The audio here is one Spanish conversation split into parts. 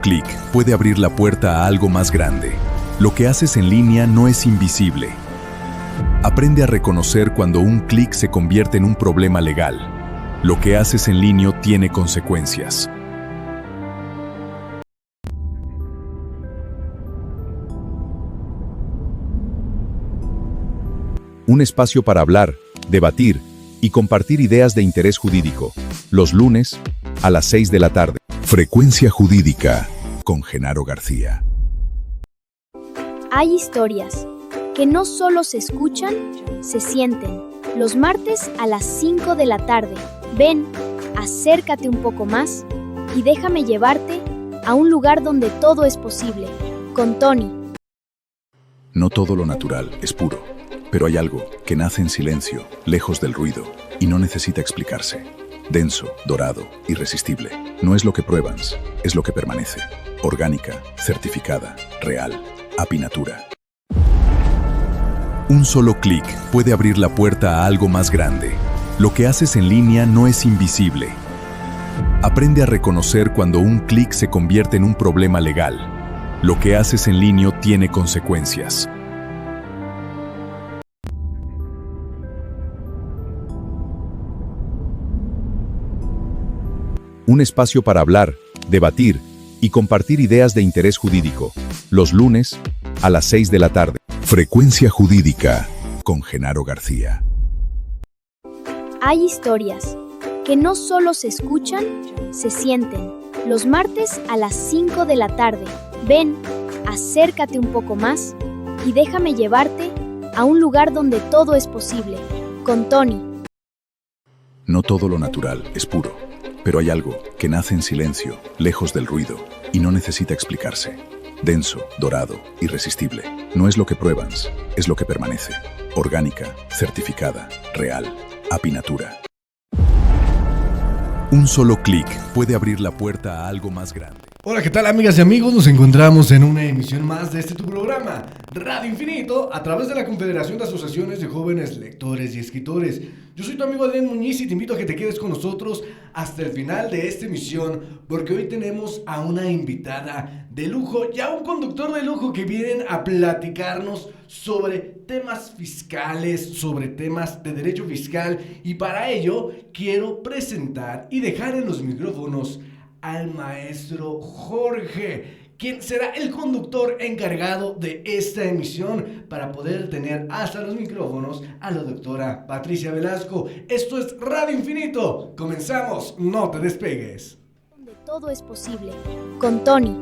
Clic puede abrir la puerta a algo más grande. Lo que haces en línea no es invisible. Aprende a reconocer cuando un clic se convierte en un problema legal. Lo que haces en línea tiene consecuencias. Un espacio para hablar, debatir y compartir ideas de interés jurídico. Los lunes, a las 6 de la tarde. Frecuencia Jurídica, con Genaro García. Hay historias que no solo se escuchan, se sienten. Los martes a las 5 de la tarde. Ven, acércate un poco más y déjame llevarte a un lugar donde todo es posible. Con Tony. No todo lo natural es puro, pero hay algo que nace en silencio, lejos del ruido, y no necesita explicarse. Denso, dorado, irresistible. No es lo que pruebas, es lo que permanece. Orgánica, certificada, real, Apinatura. Un solo clic puede abrir la puerta a algo más grande. Lo que haces en línea no es invisible. Aprende a reconocer cuando un clic se convierte en un problema legal. Lo que haces en línea tiene consecuencias. Un espacio para hablar, debatir y compartir ideas de interés jurídico. Los lunes, a las 6 de la tarde. Frecuencia Jurídica, con Genaro García. Hay historias que no solo se escuchan, se sienten. Los martes a las 5 de la tarde. Ven, acércate un poco más y déjame llevarte a un lugar donde todo es posible. Con Tony. No todo lo natural es puro, pero hay algo que nace en silencio, lejos del ruido, y no necesita explicarse. Denso, dorado, irresistible. No es lo que pruebas, es lo que permanece. Orgánica, certificada, real, Apinatura. Un solo clic puede abrir la puerta a algo más grande. Hola, ¿qué tal, amigas y amigos? Nos encontramos en una emisión más de tu programa, Radio Infinito, a través de la Confederación de Asociaciones de Jóvenes Lectores y Escritores. Yo soy tu amigo Adrián Muñiz y te invito a que te quedes con nosotros hasta el final de esta emisión, porque hoy tenemos a una invitada de lujo y a un conductor de lujo que vienen a platicarnos sobre temas fiscales, sobre temas de derecho fiscal, y para ello quiero presentar y dejar en los micrófonos al maestro Jorge, quien será el conductor encargado de esta emisión, para poder tener hasta los micrófonos a la doctora Patricia Velasco. Esto es Radio Infinito. Comenzamos, no te despegues. Donde todo es posible. Con Tony.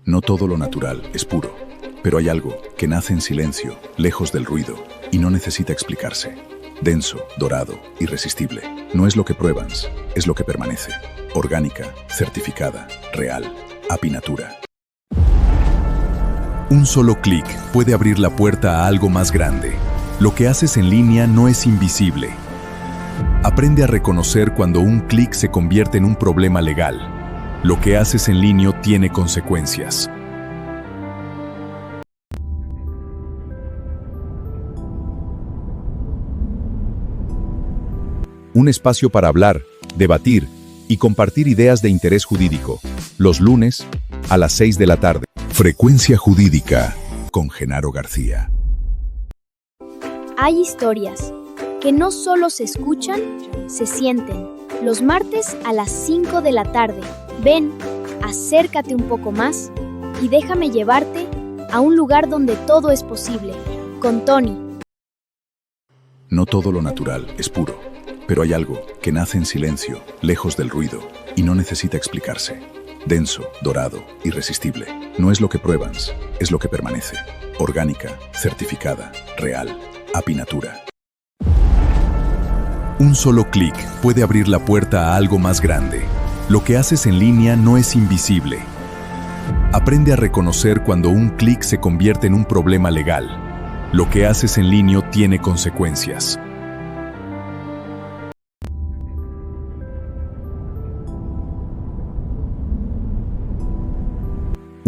No todo lo natural es puro, pero hay algo que nace en silencio, lejos del ruido, y no necesita explicarse. Denso, dorado, irresistible. No es lo que pruebas, es lo que permanece. Orgánica, certificada, real, Apinatura. Un solo clic puede abrir la puerta a algo más grande. Lo que haces en línea no es invisible. Aprende a reconocer cuando un clic se convierte en un problema legal. Lo que haces en línea tiene consecuencias. Un espacio para hablar, debatir y compartir ideas de interés jurídico. Los lunes, a las 6 de la tarde. Frecuencia Jurídica, con Genaro García. Hay historias que no solo se escuchan, se sienten. Los martes a las 5 de la tarde. Ven, acércate un poco más y déjame llevarte a un lugar donde todo es posible. Con Tony. No todo lo natural es puro, pero hay algo que nace en silencio, lejos del ruido, y no necesita explicarse. Denso, dorado, irresistible. No es lo que pruebas, es lo que permanece. Orgánica, certificada, real, Apinatura. Un solo clic puede abrir la puerta a algo más grande. Lo que haces en línea no es invisible. Aprende a reconocer cuando un clic se convierte en un problema legal. Lo que haces en línea tiene consecuencias.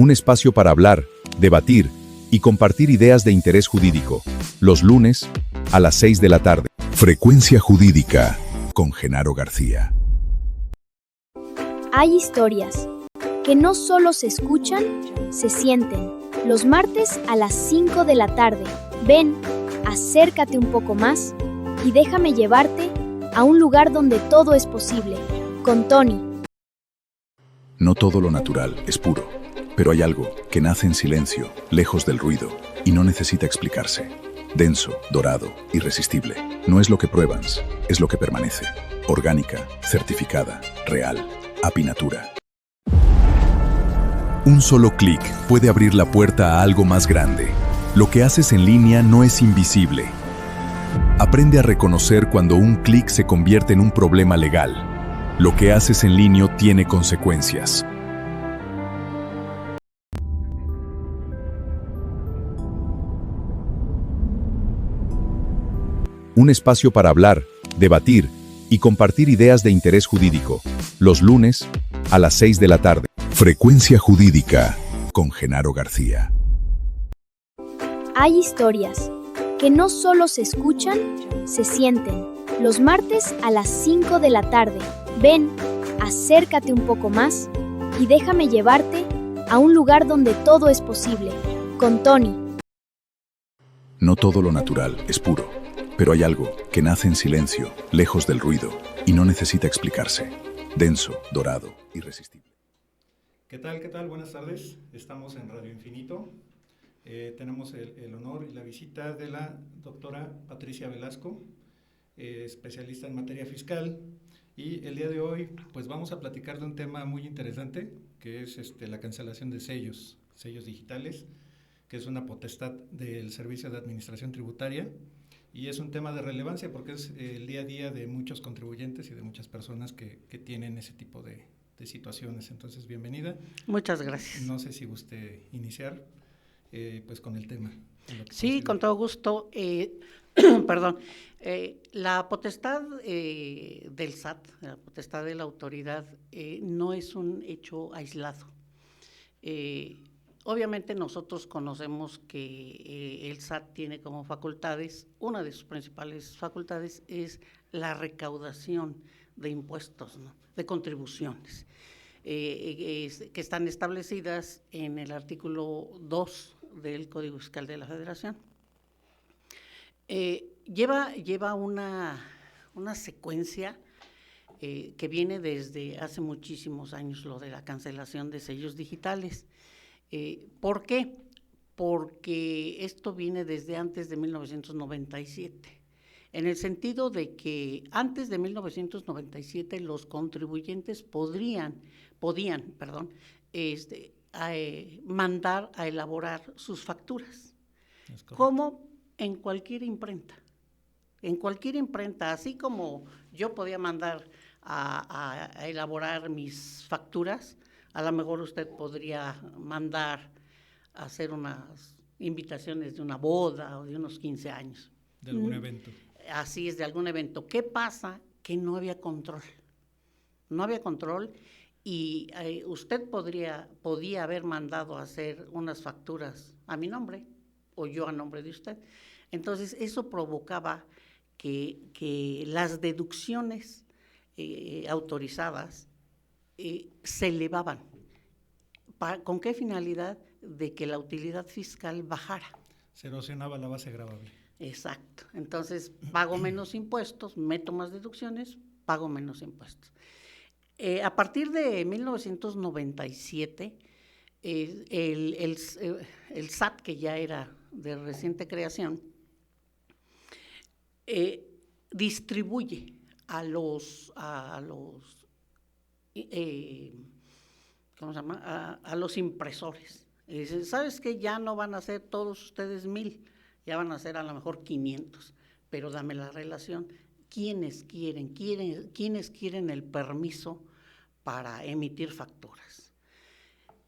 Un espacio para hablar, debatir y compartir ideas de interés jurídico. Los lunes, a las 6 de la tarde. Frecuencia Jurídica, con Genaro García. Hay historias que no solo se escuchan, se sienten. Los martes a las 5 de la tarde. Ven, acércate un poco más y déjame llevarte a un lugar donde todo es posible. Con Tony. No todo lo natural es puro, pero hay algo que nace en silencio, lejos del ruido, y no necesita explicarse. Denso, dorado, irresistible. No es lo que pruebas, es lo que permanece. Orgánica, certificada, real, Apinatura. Un solo clic puede abrir la puerta a algo más grande. Lo que haces en línea no es invisible. Aprende a reconocer cuando un clic se convierte en un problema legal. Lo que haces en línea tiene consecuencias. Un espacio para hablar, debatir y compartir ideas de interés jurídico. Los lunes a las 6 de la tarde. Frecuencia Jurídica con Genaro García. Hay historias que no solo se escuchan, se sienten. Los martes a las 5 de la tarde. Ven, acércate un poco más y déjame llevarte a un lugar donde todo es posible. Con Tony. No todo lo natural es puro, pero hay algo que nace en silencio, lejos del ruido, y no necesita explicarse. Denso, dorado, irresistible. ¿Qué tal? ¿Qué tal? Buenas tardes. Estamos en Radio Infinito. Tenemos el honor y la visita de la doctora Patricia Velasco, especialista en materia fiscal. Y el día de hoy pues vamos a platicar de un tema muy interesante, que es la cancelación de sellos digitales, que es una potestad del Servicio de Administración Tributaria. Y es un tema de relevancia porque es el día a día de muchos contribuyentes y de muchas personas que tienen ese tipo de situaciones. Entonces, bienvenida. Muchas gracias. No sé si guste iniciar pues con el tema. Sí, con todo gusto. Perdón. La potestad del SAT, la potestad de la autoridad, no es un hecho aislado. Obviamente nosotros conocemos que el SAT tiene como facultades, una de sus principales facultades es la recaudación de impuestos, ¿no?, de contribuciones, que están establecidas en el artículo 2 del Código Fiscal de la Federación. Lleva una secuencia que viene desde hace muchísimos años, lo de la cancelación de sellos digitales. ¿Por qué? Porque esto viene desde antes de 1997, en el sentido de que antes de 1997 los contribuyentes podían mandar a elaborar sus facturas, como en cualquier imprenta. En cualquier imprenta, así como yo podía mandar a elaborar mis facturas, a lo mejor usted podría mandar a hacer unas invitaciones de una boda o de unos 15 años. De algún evento. Así es, de algún evento. ¿Qué pasa? Que no había control. No había control y usted podía haber mandado a hacer unas facturas a mi nombre o yo a nombre de usted. Entonces, eso provocaba que las deducciones autorizadas se elevaban. ¿Con qué finalidad? De que la utilidad fiscal bajara. Se erosionaba la base gravable. Exacto. Entonces, pago menos impuestos, meto más deducciones, pago menos impuestos. A partir de 1997, el SAT, que ya era de reciente creación, distribuye a los ¿cómo se llama? A los impresores. Y dicen, ¿sabes qué? Ya no van a ser todos ustedes 1,000, ya van a ser a lo mejor 500, pero dame la relación. ¿Quiénes quieren el permiso para emitir facturas?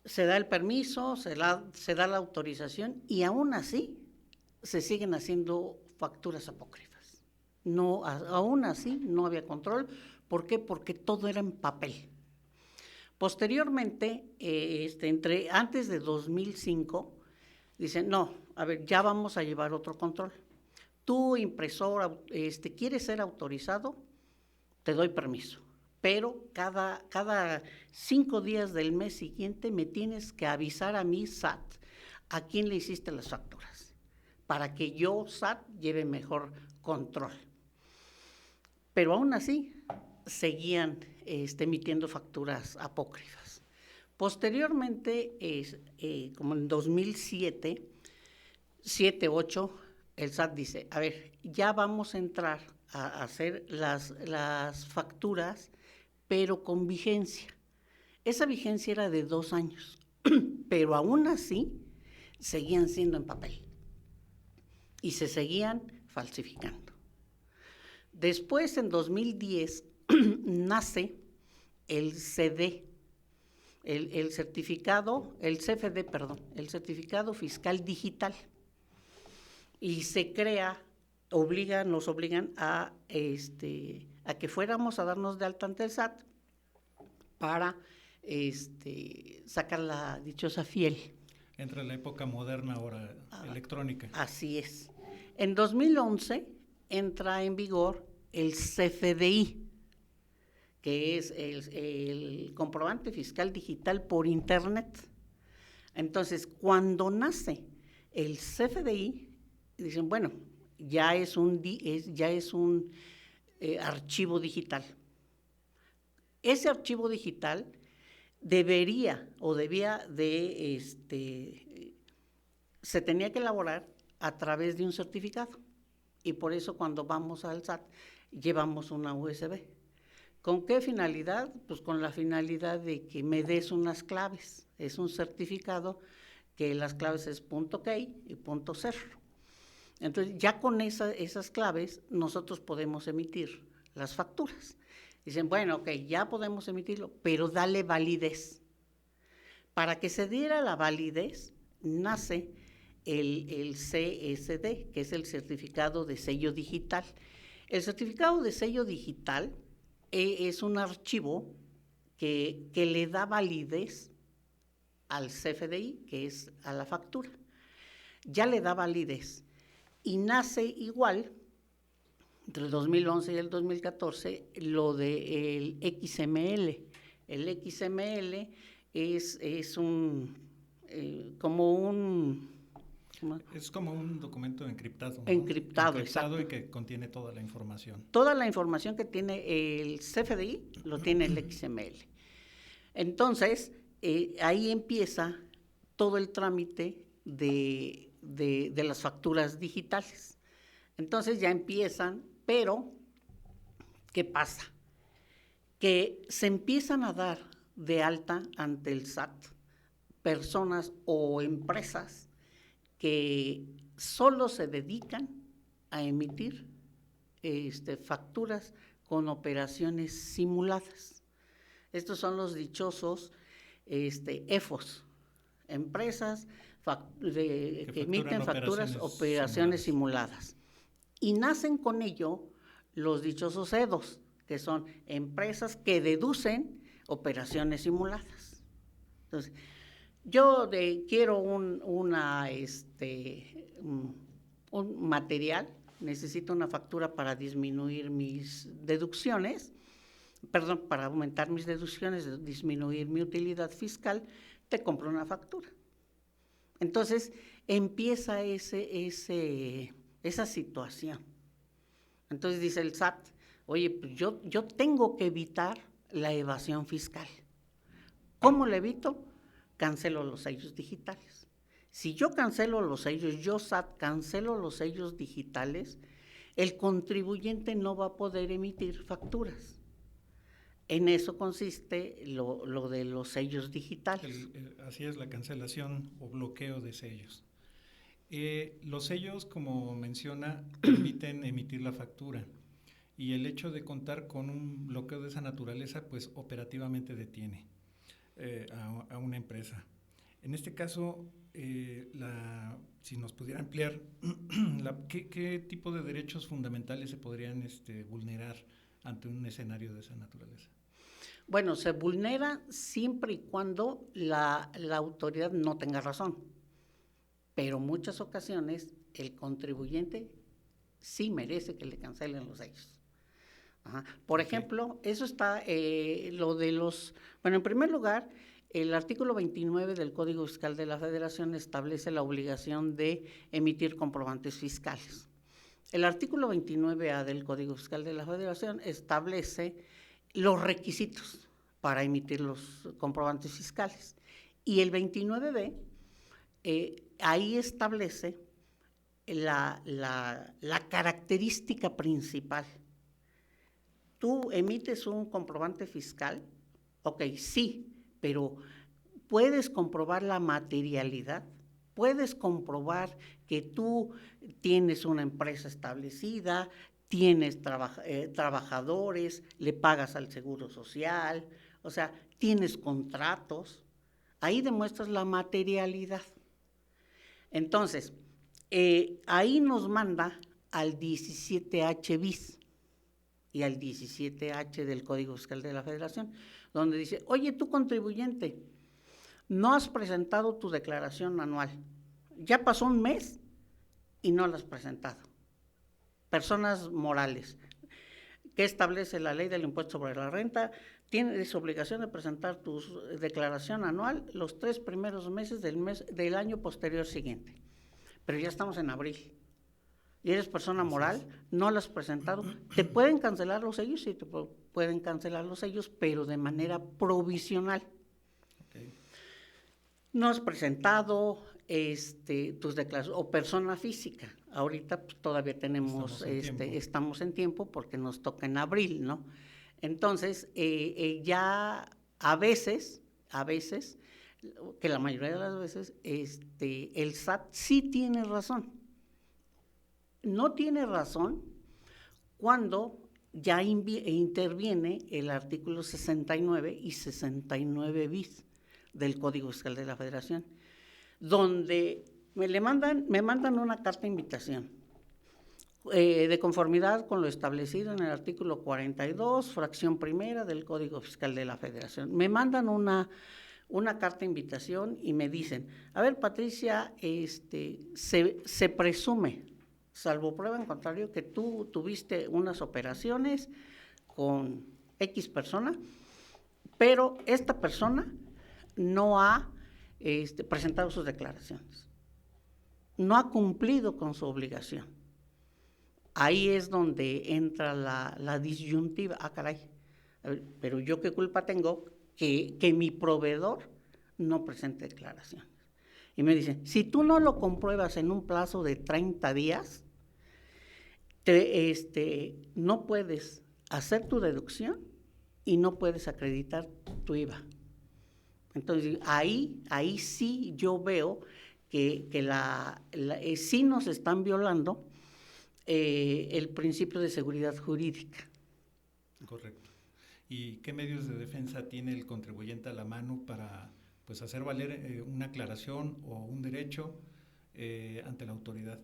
Se da el permiso, se da la autorización y aún así se siguen haciendo facturas apócrifas. No, aún así no había control. ¿Por qué? Porque todo era en papel. Posteriormente, antes de 2005, dicen, no, a ver, ya vamos a llevar otro control. Tú, impresor, ¿quieres ser autorizado? Te doy permiso, pero cada 5 días del mes siguiente me tienes que avisar a mí, SAT, a quién le hiciste las facturas, para que yo, SAT, lleve mejor control. Pero aún así, seguían emitiendo facturas apócrifas. Posteriormente, como en 2007, 8, el SAT dice, a ver, ya vamos a entrar a hacer las facturas, pero con vigencia. Esa vigencia era de 2 años, pero aún así seguían siendo en papel y se seguían falsificando. Después, en 2010, nace el CD, el certificado, el CFD, perdón, el certificado fiscal digital. Y se crea, nos obligan a que fuéramos a darnos de alta ante el SAT para sacar la dichosa fiel. Entra la época moderna ahora, electrónica. Así es. En 2011 entra en vigor el CFDI, que es el comprobante fiscal digital por Internet. Entonces, cuando nace el CFDI, dicen, bueno, ya es un archivo digital. Ese archivo digital debía se tenía que elaborar a través de un certificado. Y por eso cuando vamos al SAT llevamos una USB. ¿Con qué finalidad? Pues con la finalidad de que me des unas claves. Es un certificado que las claves es .key y .cer. Entonces, ya con esas claves nosotros podemos emitir las facturas. Dicen, bueno, ok, ya podemos emitirlo, pero dale validez. Para que se diera la validez, nace el CSD, que es el certificado de sello digital. El certificado de sello digital es un archivo que le da validez al CFDI, que es a la factura. Ya le da validez. Y nace igual, entre el 2011 y el 2014, lo del XML. El XML es como un documento encriptado, ¿no? Encriptado, y que contiene toda la información. Toda la información que tiene el CFDI lo tiene el XML. Entonces, ahí empieza todo el trámite de las facturas digitales. Entonces ya empiezan, pero ¿qué pasa? Que se empiezan a dar de alta ante el SAT personas o empresas que solo se dedican a emitir facturas con operaciones simuladas. Estos son los dichosos EFOS, empresas que emiten facturas, operaciones simuladas. Y nacen con ello los dichosos EDOS, que son empresas que deducen operaciones simuladas. Entonces, yo quiero un material, necesito una factura para disminuir mis deducciones, para aumentar mis deducciones, disminuir mi utilidad fiscal, te compro una factura. Entonces, empieza esa situación. Entonces dice el SAT, oye, pues yo tengo que evitar la evasión fiscal. ¿Cómo la evito? Cancelo los sellos digitales. Si yo cancelo los sellos, yo SAT cancelo los sellos digitales, el contribuyente no va a poder emitir facturas. En eso consiste lo de los sellos digitales. Así es, la cancelación o bloqueo de sellos. Los sellos, como menciona, permiten emitir la factura, y el hecho de contar con un bloqueo de esa naturaleza, pues operativamente detiene a una empresa. En este caso, si nos pudiera ampliar, ¿qué tipo de derechos fundamentales se podrían vulnerar ante un escenario de esa naturaleza? Bueno, se vulnera siempre y cuando la autoridad no tenga razón, pero en muchas ocasiones el contribuyente sí merece que le cancelen los sellos. Ajá. Por ejemplo, eso está, lo de los, bueno, en primer lugar, el artículo 29 del Código Fiscal de la Federación establece la obligación de emitir comprobantes fiscales. El artículo 29A del Código Fiscal de la Federación establece los requisitos para emitir los comprobantes fiscales. Y el 29B, ahí establece la característica principal. Tú emites un comprobante fiscal, ok, sí, pero puedes comprobar la materialidad, puedes comprobar que tú tienes una empresa establecida, tienes trabajadores, le pagas al Seguro Social, o sea, tienes contratos, ahí demuestras la materialidad. Entonces, ahí nos manda al 17H bis y al 17H del Código Fiscal de la Federación, donde dice, oye, tú contribuyente, no has presentado tu declaración anual, ya pasó un mes y no la has presentado. Personas morales, que establece la ley del impuesto sobre la renta, tienes obligación de presentar tu declaración anual los 3 primeros meses del año posterior siguiente. Pero ya estamos en abril. Y eres persona moral, no lo has presentado. Te pueden cancelar los sellos, sí, te pueden cancelar los sellos, pero de manera provisional. Okay. No has presentado tus declaraciones, o persona física. Ahorita pues, todavía tenemos, estamos en tiempo porque nos toca en abril, ¿no? Entonces, ya a veces, que la mayoría de las veces, el SAT sí tiene razón. No tiene razón cuando ya interviene el artículo 69 y 69 bis del Código Fiscal de la Federación, donde me mandan una carta de invitación de conformidad con lo establecido en el artículo 42, fracción primera del Código Fiscal de la Federación. Me mandan una carta de invitación y me dicen, a ver, Patricia, se presume, salvo prueba en contrario, que tú tuviste unas operaciones con X persona, pero esta persona no ha presentado sus declaraciones, no ha cumplido con su obligación. Ahí es donde entra la disyuntiva, caray, pero yo qué culpa tengo que mi proveedor no presente declaraciones. Y me dicen, si tú no lo compruebas en un plazo de 30 días, no puedes hacer tu deducción y no puedes acreditar tu IVA. Entonces, ahí sí yo veo que sí nos están violando el principio de seguridad jurídica. Correcto. ¿Y qué medios de defensa tiene el contribuyente a la mano para hacer valer una aclaración o un derecho ante la autoridad?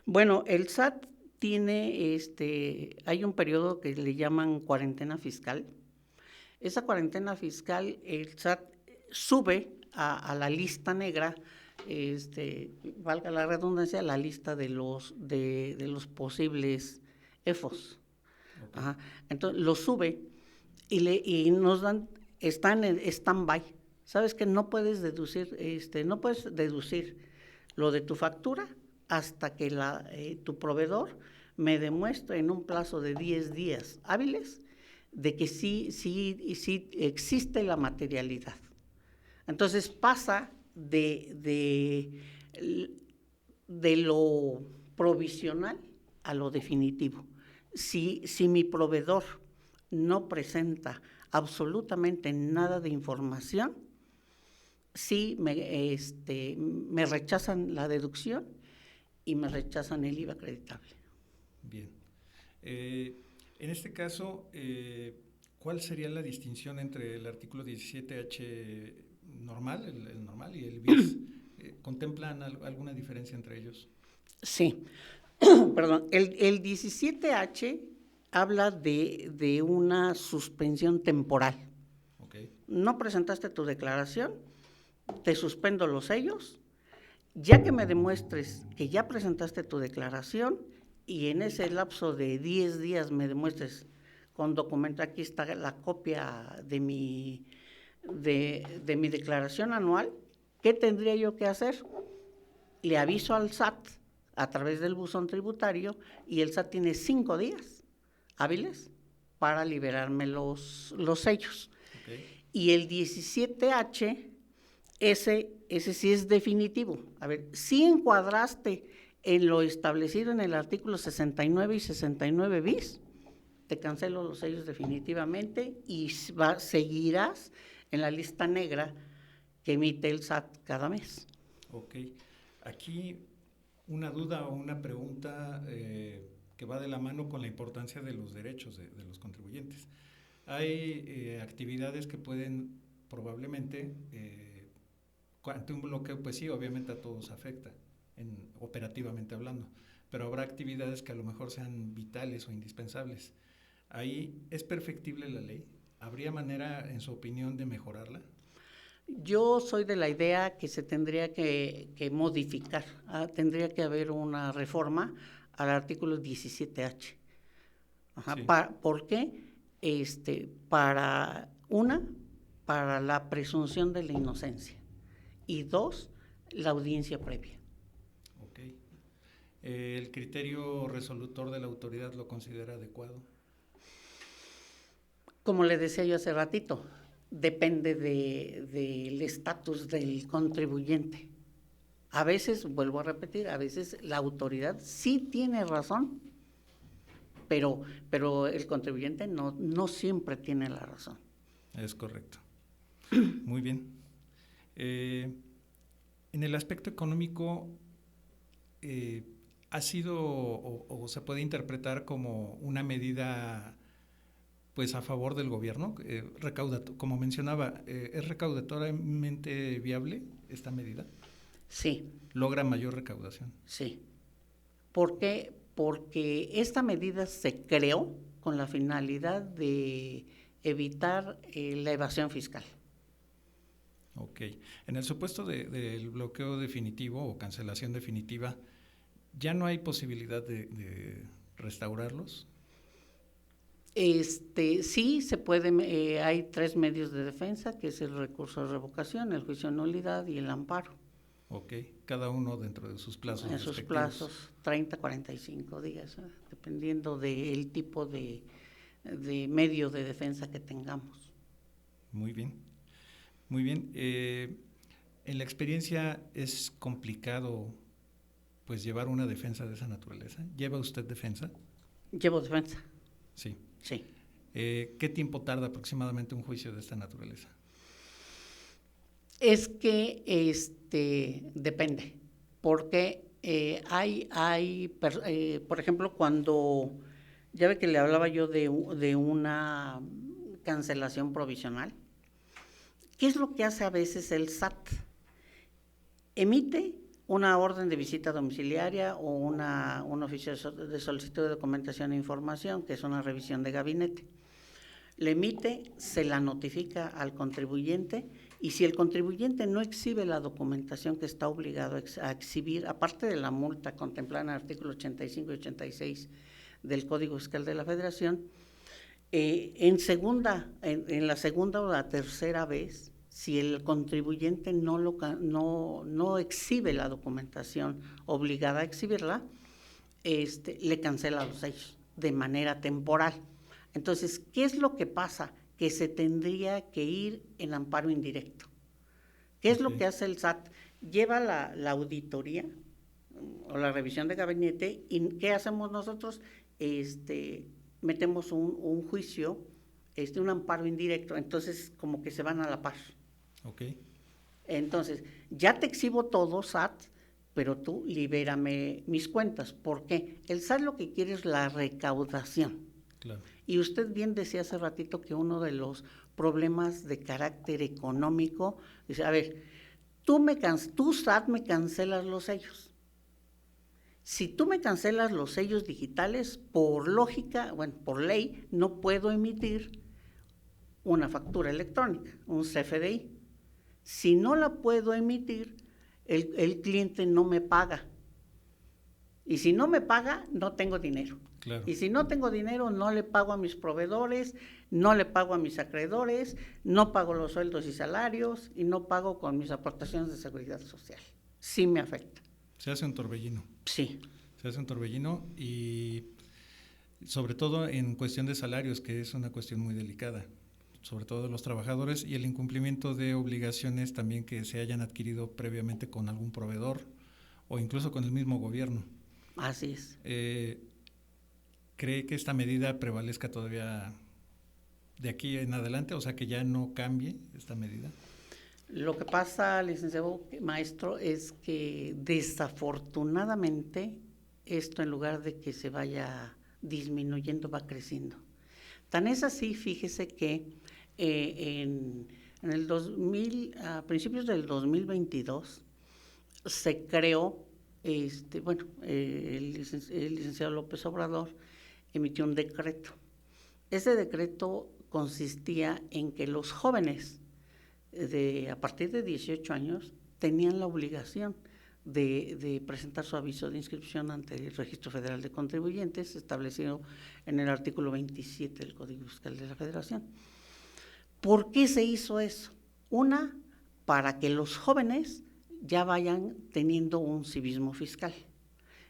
Bueno, el SAT tiene, hay un periodo que le llaman cuarentena fiscal. Esa cuarentena fiscal, el SAT sube a la lista negra, valga la redundancia, la lista de los posibles EFOS. Okay. Ajá. Entonces, lo sube y nos dan, están en stand-by. ¿Sabes que no puedes deducir, lo de tu factura hasta que tu proveedor me demuestre en un plazo de 10 días hábiles de que sí existe la materialidad? Entonces pasa de lo provisional a lo definitivo. Si mi proveedor no presenta absolutamente nada de información, sí me rechazan la deducción y me rechazan el IVA acreditable. Bien. En este caso, ¿cuál sería la distinción entre el artículo 17H normal, el normal, y el BIS? ¿Contemplan alguna diferencia entre ellos? Sí. Perdón, el 17H habla de una suspensión temporal. Okay. No presentaste tu declaración, te suspendo los sellos, ya que me demuestres que ya presentaste tu declaración y en ese lapso de 10 días me demuestres con documento, aquí está la copia de mi declaración anual. ¿Qué tendría yo que hacer? Le aviso al SAT a través del buzón tributario y el SAT tiene 5 días hábiles para liberarme los sellos. Okay. Y el 17H, ese sí es definitivo. A ver, si encuadraste en lo establecido en el artículo 69 y 69 bis, te cancelo los sellos definitivamente y seguirás en la lista negra que emite el SAT cada mes. Ok. Aquí una duda o una pregunta que va de la mano con la importancia de los derechos de los contribuyentes. Hay actividades que pueden probablemente, ante un bloqueo, pues sí, obviamente a todos afecta, operativamente hablando, pero habrá actividades que a lo mejor sean vitales o indispensables. ¿Ahí es perfectible la ley? ¿Habría manera, en su opinión, de mejorarla? Yo soy de la idea que se tendría que modificar, tendría que haber una reforma al artículo 17H. Ajá, Sí. ¿Por qué? Para la presunción de la inocencia y 2, la audiencia previa. Ok. ¿El criterio resolutor de la autoridad lo considera adecuado? Como le decía yo hace ratito, depende del estatus del contribuyente. A veces, vuelvo a repetir, a veces la autoridad sí tiene razón, pero el contribuyente no siempre tiene la razón. Es correcto. Muy bien. En el aspecto económico, ¿ha sido o se puede interpretar como una medida pues a favor del gobierno? Como mencionaba, ¿es recaudatoriamente viable esta medida? Sí. ¿Logra mayor recaudación? Sí. ¿Por qué? Porque esta medida se creó con la finalidad de evitar la evasión fiscal. Ok. En el supuesto del bloqueo definitivo o cancelación definitiva, ¿ya no hay posibilidad de restaurarlos? Sí, se puede, hay 3 medios de defensa, que es el recurso de revocación, el juicio de nulidad y el amparo. Ok, cada uno dentro de sus plazos En sus respectivos. plazos, 30, 45 días, dependiendo del tipo de medio de defensa que tengamos. Muy bien, muy bien. En la experiencia es complicado pues llevar una defensa de esa naturaleza. ¿Lleva usted defensa? Llevo defensa. Sí. Sí. ¿Qué tiempo tarda aproximadamente un juicio de esta naturaleza? Es que depende, porque por ejemplo, cuando, ya ve que le hablaba yo de una cancelación provisional, ¿qué es lo que hace a veces el SAT? Emite una orden de visita domiciliaria o un oficio de solicitud de documentación e información, que es una revisión de gabinete. Le emite, se la notifica al contribuyente, y si el contribuyente no exhibe la documentación que está obligado a exhibir, aparte de la multa contemplada en el artículo 85 y 86 del Código Fiscal de la Federación, en la segunda o la tercera vez, si el contribuyente no exhibe la documentación obligada a exhibirla, le cancela los sellos de manera temporal. Entonces, ¿qué es lo que pasa? Que se tendría que ir en amparo indirecto. ¿Qué es lo que hace el SAT? Lleva la auditoría o la revisión de gabinete, y ¿qué hacemos nosotros? Metemos un juicio, un amparo indirecto, entonces como que se van a la par. Okay. Entonces, ya te exhibo todo, SAT, pero tú libérame mis cuentas. ¿Por qué? El SAT lo que quiere es la recaudación. Claro. Y usted bien decía hace ratito que uno de los problemas de carácter económico, dice, a ver, tú SAT me cancelas los sellos. Si tú me cancelas los sellos digitales, por lógica, bueno, por ley, no puedo emitir una factura electrónica, un CFDI. Si no la puedo emitir, el cliente no me paga. Y si no me paga, no tengo dinero. Claro. Y si no tengo dinero, no le pago a mis proveedores, no le pago a mis acreedores, no pago los sueldos y salarios y no pago con mis aportaciones de seguridad social. Sí me afecta. Se hace un torbellino. Sí. Se hace un torbellino y sobre todo en cuestión de salarios, que es una cuestión muy delicada, sobre todo de los trabajadores, y el incumplimiento de obligaciones también que se hayan adquirido previamente con algún proveedor o incluso con el mismo gobierno. Así es. ¿Cree que esta medida prevalezca todavía de aquí en adelante? O sea, que ya no cambie esta medida. Lo que pasa, licenciado maestro, es que desafortunadamente esto, en lugar de que se vaya disminuyendo, va creciendo. Tan es así, fíjese que en el 2000, a principios del 2022, se creó, el licenciado López Obrador emitió un decreto. Ese decreto consistía en que los jóvenes a partir de 18 años tenían la obligación de presentar su aviso de inscripción ante el Registro Federal de Contribuyentes, establecido en el artículo 27 del Código Fiscal de la Federación. ¿Por qué se hizo eso? Una, para que los jóvenes ya vayan teniendo un civismo fiscal,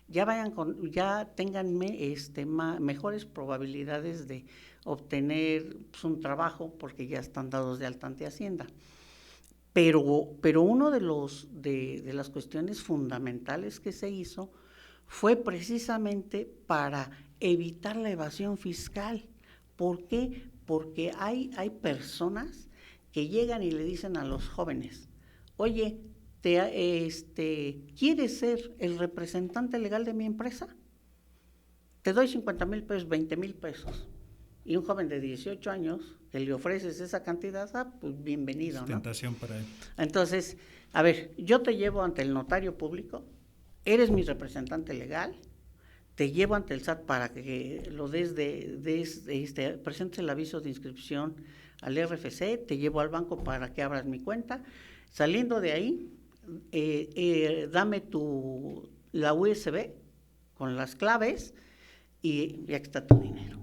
ya tengan mejores probabilidades de obtener un trabajo, porque ya están dados de alta ante Hacienda. Pero uno de las cuestiones fundamentales que se hizo fue precisamente para evitar la evasión fiscal. ¿Por qué? Porque hay personas que llegan y le dicen a los jóvenes: oye, ¿quieres ser el representante legal de mi empresa? Te doy 50,000 pesos, 20,000 pesos. Y un joven de 18 años que le ofreces esa cantidad, pues bienvenido, ¿no? Tentación para él. Entonces, a ver, yo te llevo ante el notario público, eres mi representante legal, te llevo ante el SAT para que lo presentes el aviso de inscripción al RFC, te llevo al banco para que abras mi cuenta. Saliendo de ahí, dame la USB con las claves y ya está tu dinero.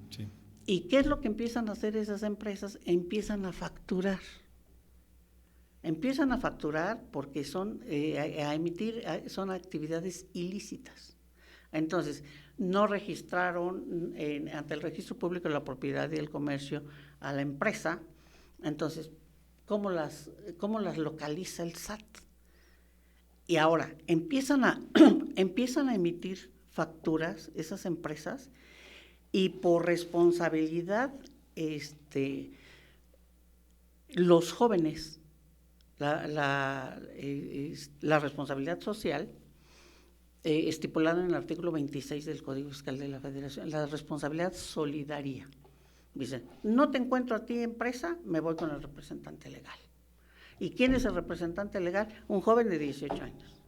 Sí. ¿Y qué es lo que empiezan a hacer esas empresas? Empiezan a facturar. Empiezan a facturar porque son actividades ilícitas. Entonces, no registraron ante el Registro Público de la Propiedad y el Comercio a la empresa. Entonces, ¿cómo las localiza el SAT? Y ahora empiezan a emitir facturas esas empresas, y por responsabilidad los jóvenes, la responsabilidad social estipulada en el artículo 26 del Código Fiscal de la Federación, la responsabilidad solidaria. Dice: no te encuentro a ti, empresa, me voy con el representante legal. ¿Y quién es el representante legal? Un joven de 18 años.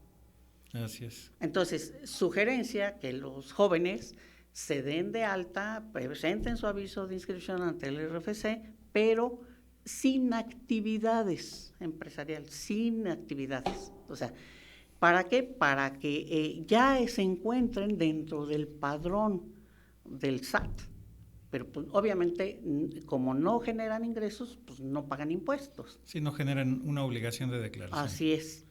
Así es. Entonces, sugerencia que los jóvenes se den de alta, presenten su aviso de inscripción ante el RFC, pero sin actividades empresariales, sin actividades. O sea, ¿para qué? Para que ya se encuentren dentro del padrón del SAT. Pero pues, obviamente, como no generan ingresos, pues no pagan impuestos. Sí, no generan una obligación de declaración. Así es.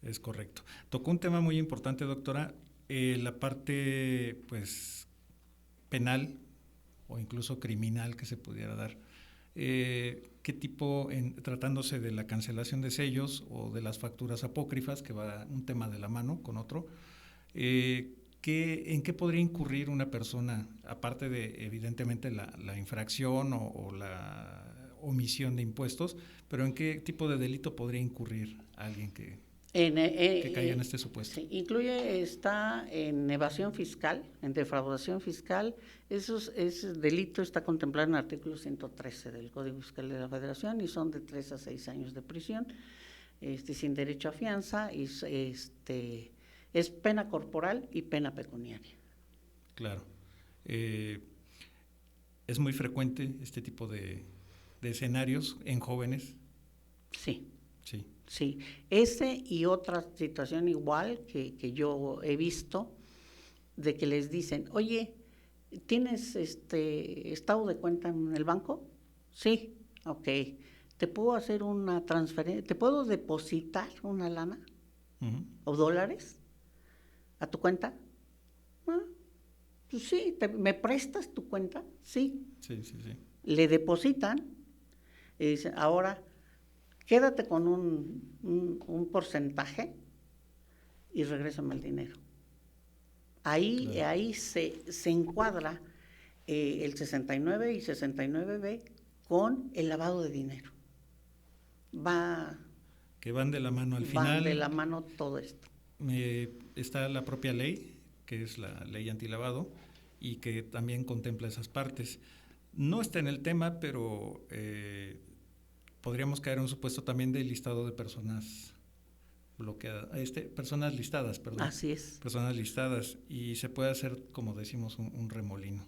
Es correcto. Tocó un tema muy importante, doctora, la parte pues penal o incluso criminal que se pudiera dar. ¿Qué tipo, tratándose de la cancelación de sellos o de las facturas apócrifas, que va un tema de la mano con otro, ¿en qué podría incurrir una persona, aparte de evidentemente la infracción o la omisión de impuestos, pero en qué tipo de delito podría incurrir alguien que caiga en este supuesto? Sí, está en evasión fiscal, en defraudación fiscal. Ese delito está contemplado en el artículo 113 del Código Fiscal de la Federación y son de 3 a 6 años de prisión, sin derecho a fianza, y es pena corporal y pena pecuniaria. Claro. ¿Es muy frecuente este tipo de escenarios en jóvenes? Sí. Sí. Sí, ese y otra situación igual que yo he visto de que les dicen, oye, ¿tienes estado de cuenta en el banco? Sí, ok. ¿Te puedo hacer una transferencia? ¿Te puedo depositar una lana o dólares a tu cuenta? Pues sí, ¿me prestas tu cuenta? Sí. Sí. Le depositan y dicen, ahora quédate con un porcentaje y regrésame el dinero. Ahí se encuadra el 69 y 69B con el lavado de dinero. Que van de la mano al final. Van de la mano todo esto. Está la propia ley, que es la ley antilavado, y que también contempla esas partes. No está en el tema, pero podríamos caer en un supuesto también de listado de personas bloqueadas, personas listadas, perdón. Así es. Personas listadas, y se puede hacer, como decimos, un remolino.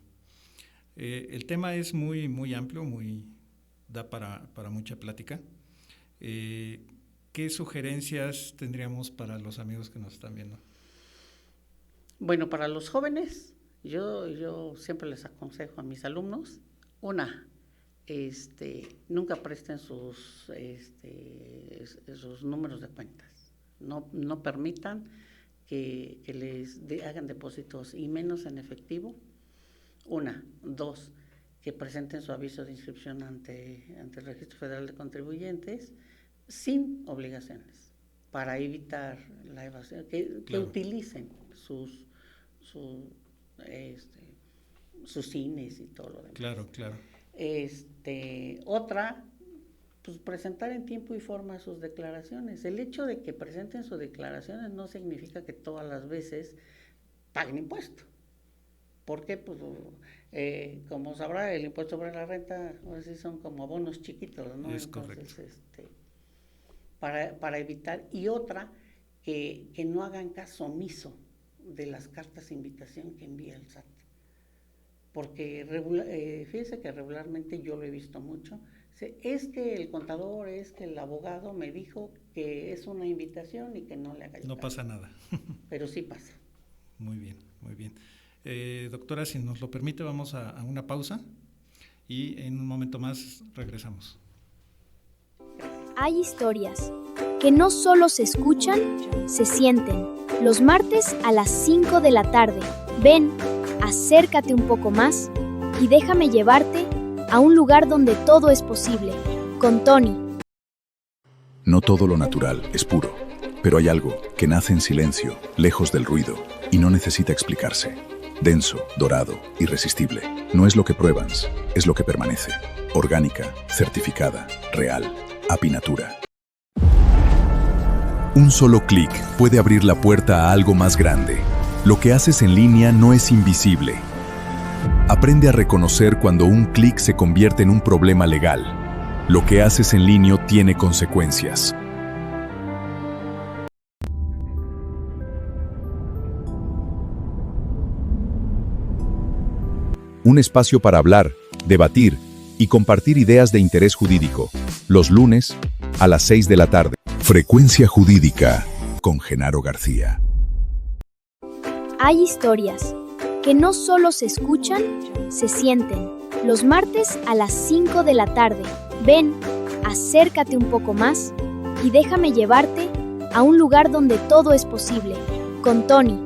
El tema es muy, muy amplio, da para mucha plática. ¿Qué sugerencias tendríamos para los amigos que nos están viendo? Bueno, para los jóvenes, yo siempre les aconsejo a mis alumnos, nunca presten sus números de cuentas. No permitan que les hagan depósitos, y menos en efectivo. 2, que presenten su aviso de inscripción ante el Registro Federal de Contribuyentes sin obligaciones, para evitar la evasión, que utilicen sus cines y todo lo demás. Claro. Otra, pues presentar en tiempo y forma sus declaraciones. El hecho de que presenten sus declaraciones no significa que todas las veces paguen impuesto. Porque, pues, como sabrá, el impuesto sobre la renta, a veces son como bonos chiquitos, ¿no? Es Entonces, correcto. para evitar. Y otra, que no hagan caso omiso de las cartas de invitación que envía el SAT. Porque fíjense que regularmente yo lo he visto mucho. Es que el contador, es que el abogado me dijo que es una invitación y que no le haga caso. No pasa nada. Pero sí pasa. Muy bien. Doctora, si nos lo permite, vamos a una pausa y en un momento más regresamos. Hay historias que no solo se escuchan, se sienten. Los martes a las 5 de la tarde. Ven, acércate un poco más y déjame llevarte a un lugar donde todo es posible. Con Tony. No todo lo natural es puro, pero hay algo que nace en silencio, lejos del ruido, y no necesita explicarse. Denso, dorado, irresistible. No es lo que pruebas, es lo que permanece. Orgánica, certificada, real, Apinatura. Un solo clic puede abrir la puerta a algo más grande. Lo que haces en línea no es invisible. Aprende a reconocer cuando un clic se convierte en un problema legal. Lo que haces en línea tiene consecuencias. Un espacio para hablar, debatir y compartir ideas de interés jurídico. Los lunes, a las 6 de la tarde. Frecuencia Jurídica, con Genaro García. Hay historias que no solo se escuchan, se sienten. Los martes a las 5 de la tarde. Ven, acércate un poco más y déjame llevarte a un lugar donde todo es posible. Con Tony.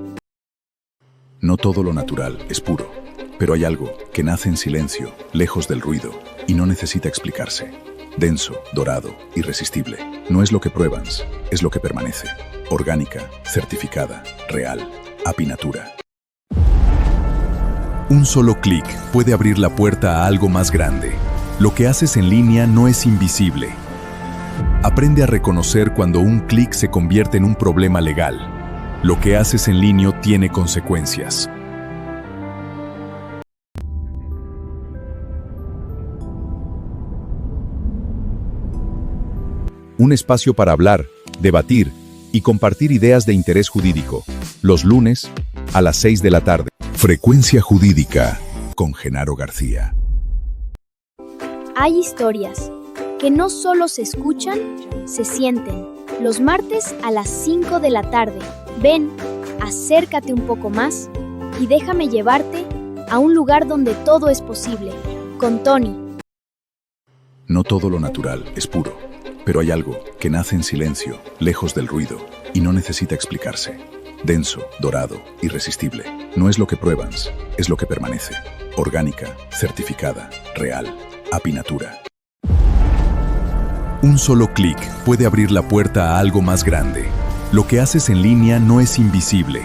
No todo lo natural es puro, pero hay algo que nace en silencio, lejos del ruido, y no necesita explicarse. Denso, dorado, irresistible. No es lo que pruebas, es lo que permanece. Orgánica, certificada, real, Apinatura. Un solo clic puede abrir la puerta a algo más grande. Lo que haces en línea no es invisible. Aprende a reconocer cuando un clic se convierte en un problema legal. Lo que haces en línea tiene consecuencias. Un espacio para hablar, debatir y compartir ideas de interés jurídico. Los lunes, a las 6 de la tarde. Frecuencia Jurídica, con Genaro García. Hay historias que no solo se escuchan, se sienten. Los martes a las 5 de la tarde. Ven, acércate un poco más y déjame llevarte a un lugar donde todo es posible, con Tony. No todo lo natural es puro, pero hay algo que nace en silencio, lejos del ruido, y no necesita explicarse. Denso, dorado, irresistible. No es lo que pruebas, es lo que permanece. Orgánica, certificada, real, Apinatura. Un solo clic puede abrir la puerta a algo más grande. Lo que haces en línea no es invisible.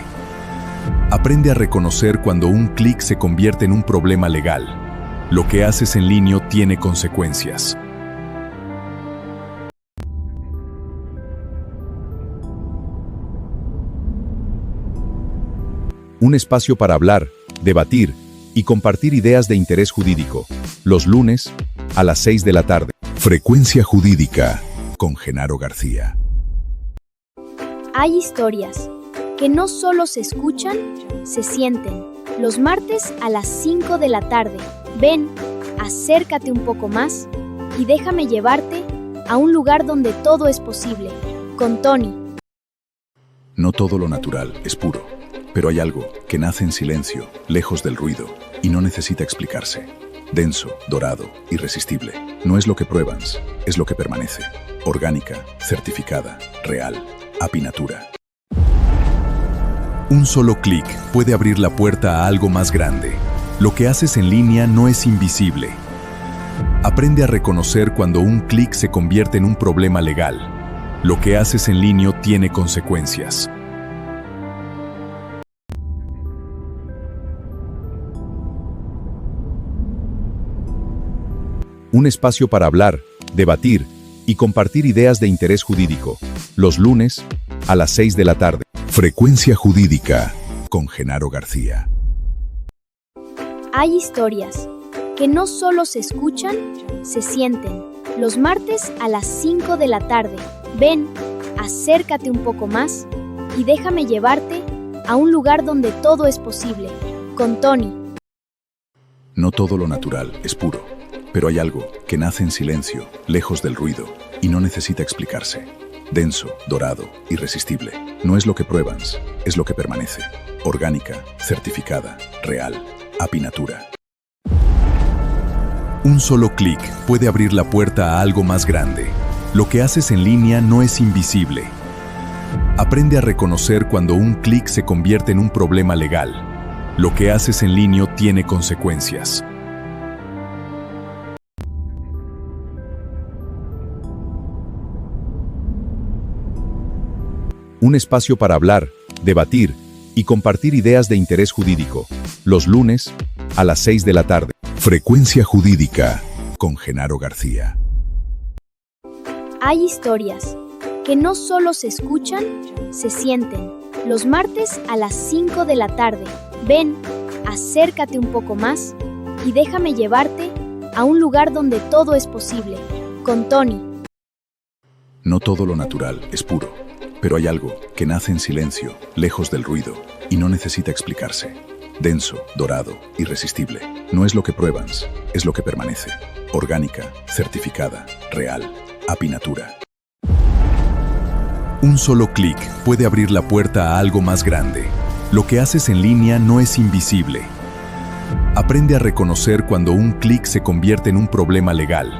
Aprende a reconocer cuando un clic se convierte en un problema legal. Lo que haces en línea tiene consecuencias. Un espacio para hablar, debatir y compartir ideas de interés jurídico. Los lunes, a las 6 de la tarde. Frecuencia Jurídica, con Genaro García. Hay historias que no solo se escuchan, se sienten. Los martes a las 5 de la tarde. Ven, acércate un poco más y déjame llevarte a un lugar donde todo es posible, con Tony. No todo lo natural es puro, pero hay algo que nace en silencio, lejos del ruido, y no necesita explicarse. Denso, dorado, irresistible. No es lo que pruebas, es lo que permanece. Orgánica, certificada, real, Apinatura. Un solo clic puede abrir la puerta a algo más grande. Lo que haces en línea no es invisible. Aprende a reconocer cuando un clic se convierte en un problema legal. Lo que haces en línea tiene consecuencias. Un espacio para hablar, debatir y compartir ideas de interés jurídico. Los lunes, a las 6 de la tarde. Frecuencia Jurídica, con Genaro García. Hay historias que no solo se escuchan, se sienten. Los martes a las 5 de la tarde. Ven, acércate un poco más y déjame llevarte a un lugar donde todo es posible, con Tony. No todo lo natural es puro, pero hay algo que nace en silencio, lejos del ruido, y no necesita explicarse. Denso, dorado, irresistible. No es lo que pruebas, es lo que permanece. Orgánica, certificada, real, Apinatura. Un solo clic puede abrir la puerta a algo más grande. Lo que haces en línea no es invisible. Aprende a reconocer cuando un clic se convierte en un problema legal. Lo que haces en línea tiene consecuencias. Un espacio para hablar, debatir y compartir ideas de interés jurídico. Los lunes, a las 6 de la tarde. Frecuencia Jurídica, con Genaro García. Hay historias que no solo se escuchan, se sienten. Los martes a las 5 de la tarde. Ven, acércate un poco más y déjame llevarte a un lugar donde todo es posible, con Tony. No todo lo natural es puro, pero hay algo que nace en silencio, lejos del ruido, y no necesita explicarse. Denso, dorado, irresistible. No es lo que pruebas, es lo que permanece. Orgánica, certificada, real, Apinatura. Un solo clic puede abrir la puerta a algo más grande. Lo que haces en línea no es invisible. Aprende a reconocer cuando un clic se convierte en un problema legal.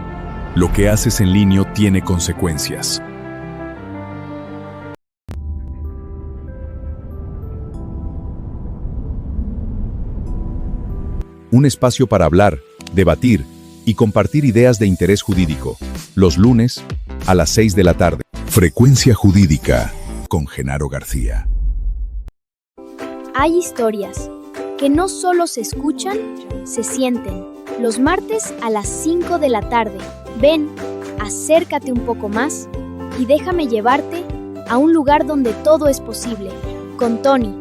Lo que haces en línea tiene consecuencias. Un espacio para hablar, debatir y compartir ideas de interés jurídico. Los lunes, a las 6 de la tarde. Frecuencia Jurídica, con Genaro García. Hay historias que no solo se escuchan, se sienten. Los martes a las 5 de la tarde. Ven, acércate un poco más y déjame llevarte a un lugar donde todo es posible, con Tony.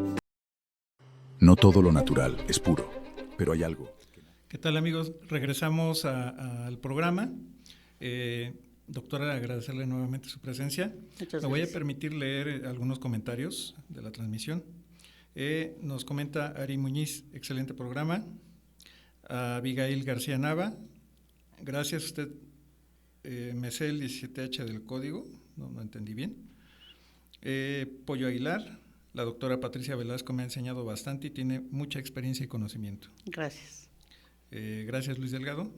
No todo lo natural es puro, pero hay algo. ¿Qué tal, amigos? Regresamos al programa. Doctora, agradecerle nuevamente su presencia. Me voy a permitir leer algunos comentarios de la transmisión. Nos comenta Ari Muñiz, excelente programa. Abigail García Nava, gracias, usted me sé el 17H del código, no entendí bien. Pollo Aguilar, La doctora Patricia Velasco me ha enseñado bastante y tiene mucha experiencia y conocimiento. Gracias. Gracias, Luis Delgado.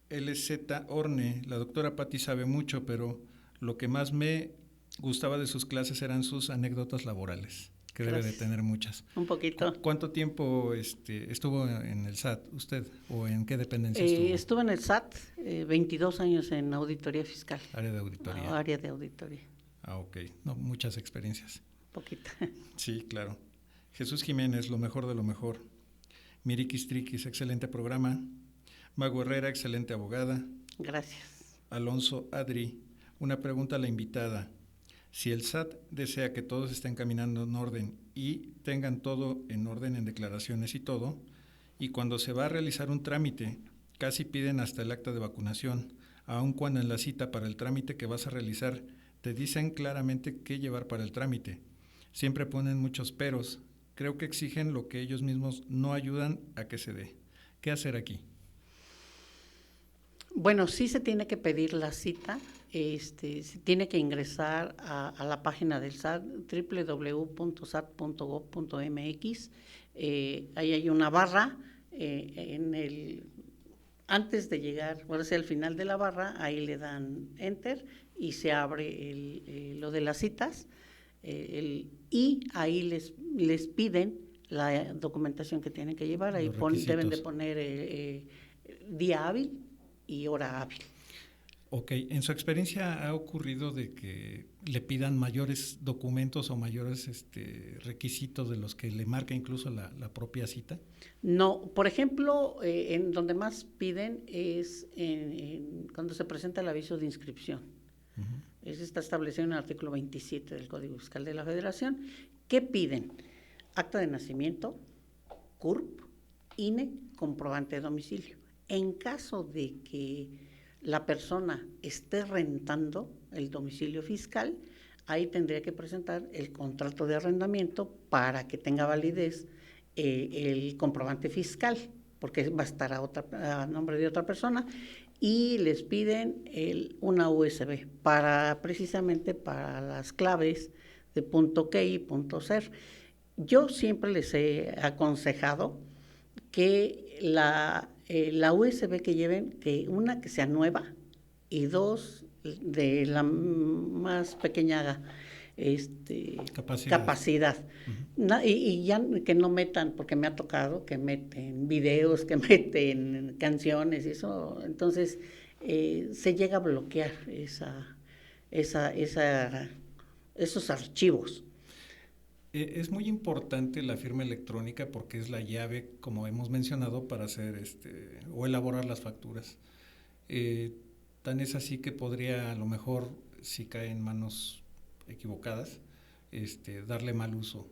LZ Orne, la doctora Patti sabe mucho, pero lo que más me gustaba de sus clases eran sus anécdotas laborales, que Gracias. debe de tener muchas. Un poquito. ¿Cuánto tiempo estuvo en el SAT usted o en qué dependencia estuvo? Estuve en el SAT 22 años en auditoría fiscal. Área de auditoría. Área de auditoría. Ok, no, muchas experiencias. Poquita. Sí, claro. Jesús Jiménez, lo mejor de lo mejor. Miriquis Triquis, excelente programa. Mago Herrera, excelente abogada. Gracias. Alonso Adri, una pregunta a la invitada. Si el SAT desea que todos estén caminando en orden y tengan todo en orden en declaraciones y todo, y cuando se va a realizar un trámite, casi piden hasta el acta de vacunación, aun cuando en la cita para el trámite que vas a realizar te dicen claramente qué llevar para el trámite. Siempre ponen muchos peros. Creo que exigen lo que ellos mismos no ayudan a que se dé. ¿Qué hacer aquí? Bueno, sí se tiene que pedir la cita, se tiene que ingresar a la página del SAT, www.sat.gov.mx. Ahí hay una barra, antes de llegar, bueno, al final de la barra, ahí le dan Enter y se abre lo de las citas, y ahí les piden la documentación que tienen que llevar, ahí deben de poner día hábil y hora hábil. Ok, ¿en su experiencia ha ocurrido de que le pidan mayores documentos o mayores requisitos de los que le marca incluso la propia cita? No, por ejemplo, en donde más piden es cuando se presenta el aviso de inscripción. Uh-huh. Eso está establecido en el artículo 27 del Código Fiscal de la Federación. ¿Qué piden? Acta de nacimiento, CURP, INE, comprobante de domicilio. En caso de que la persona esté rentando el domicilio fiscal, ahí tendría que presentar el contrato de arrendamiento para que tenga validez el comprobante fiscal, porque va a estar a nombre de otra persona, y les piden una USB precisamente para las claves de .key y .cer. Yo siempre les he aconsejado que la USB que lleven, que una que sea nueva y dos de la más pequeña capacidad. Uh-huh. Y ya que no metan, porque me ha tocado que meten videos, que meten canciones y eso, entonces se llega a bloquear esos archivos. Es muy importante la firma electrónica porque es la llave, como hemos mencionado, para hacer o elaborar las facturas. Tan es así que podría, a lo mejor, si cae en manos equivocadas, darle mal uso.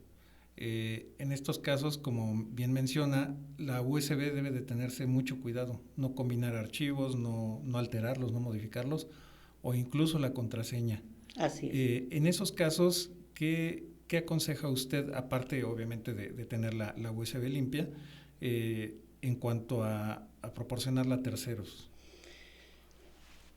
En estos casos, como bien menciona, la USB debe de tenerse mucho cuidado, no combinar archivos, no alterarlos, no modificarlos, o incluso la contraseña. Así es. En esos casos, ¿qué aconseja usted, aparte obviamente de tener la USB limpia, en cuanto a proporcionarla a terceros?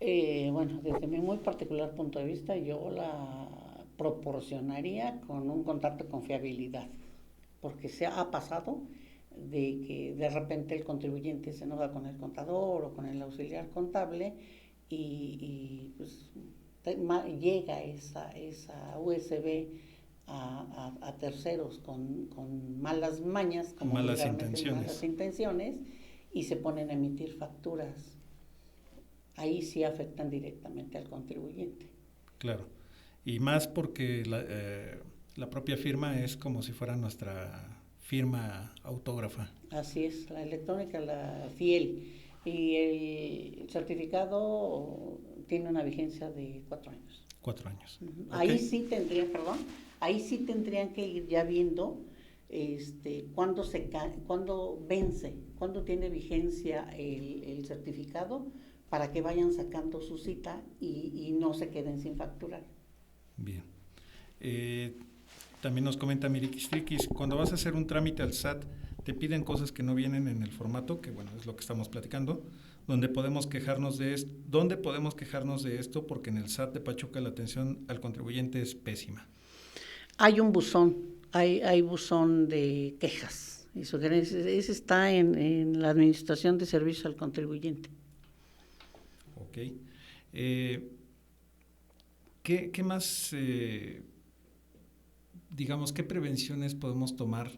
Bueno, desde mi muy particular punto de vista, yo la proporcionaría con un contrato de confiabilidad, porque se ha pasado de que de repente el contribuyente se enoja con el contador o con el auxiliar contable y pues llega esa USB a terceros con malas mañas, como malas intenciones, y se ponen a emitir facturas. Ahí sí afectan directamente al contribuyente. Claro, y más porque la propia firma es como si fuera nuestra firma autógrafa. Así es, la electrónica, la FIEL, y el certificado tiene una vigencia de 4 años. 4 años. Uh-huh. Okay. Ahí sí tendrían que ir ya viendo cuándo vence, cuándo tiene vigencia el certificado, para que vayan sacando su cita y no se queden sin facturar. Bien. También nos comenta Miriquis Triquis, cuando vas a hacer un trámite al SAT, te piden cosas que no vienen en el formato, que bueno, es lo que estamos platicando, donde podemos quejarnos de esto. ¿Dónde podemos quejarnos de esto? Porque en el SAT de Pachuca la atención al contribuyente es pésima. Hay un buzón, hay buzón de quejas. Y ese está en la Administración de Servicios al Contribuyente. Ok. ¿Qué más, digamos, qué prevenciones podemos tomar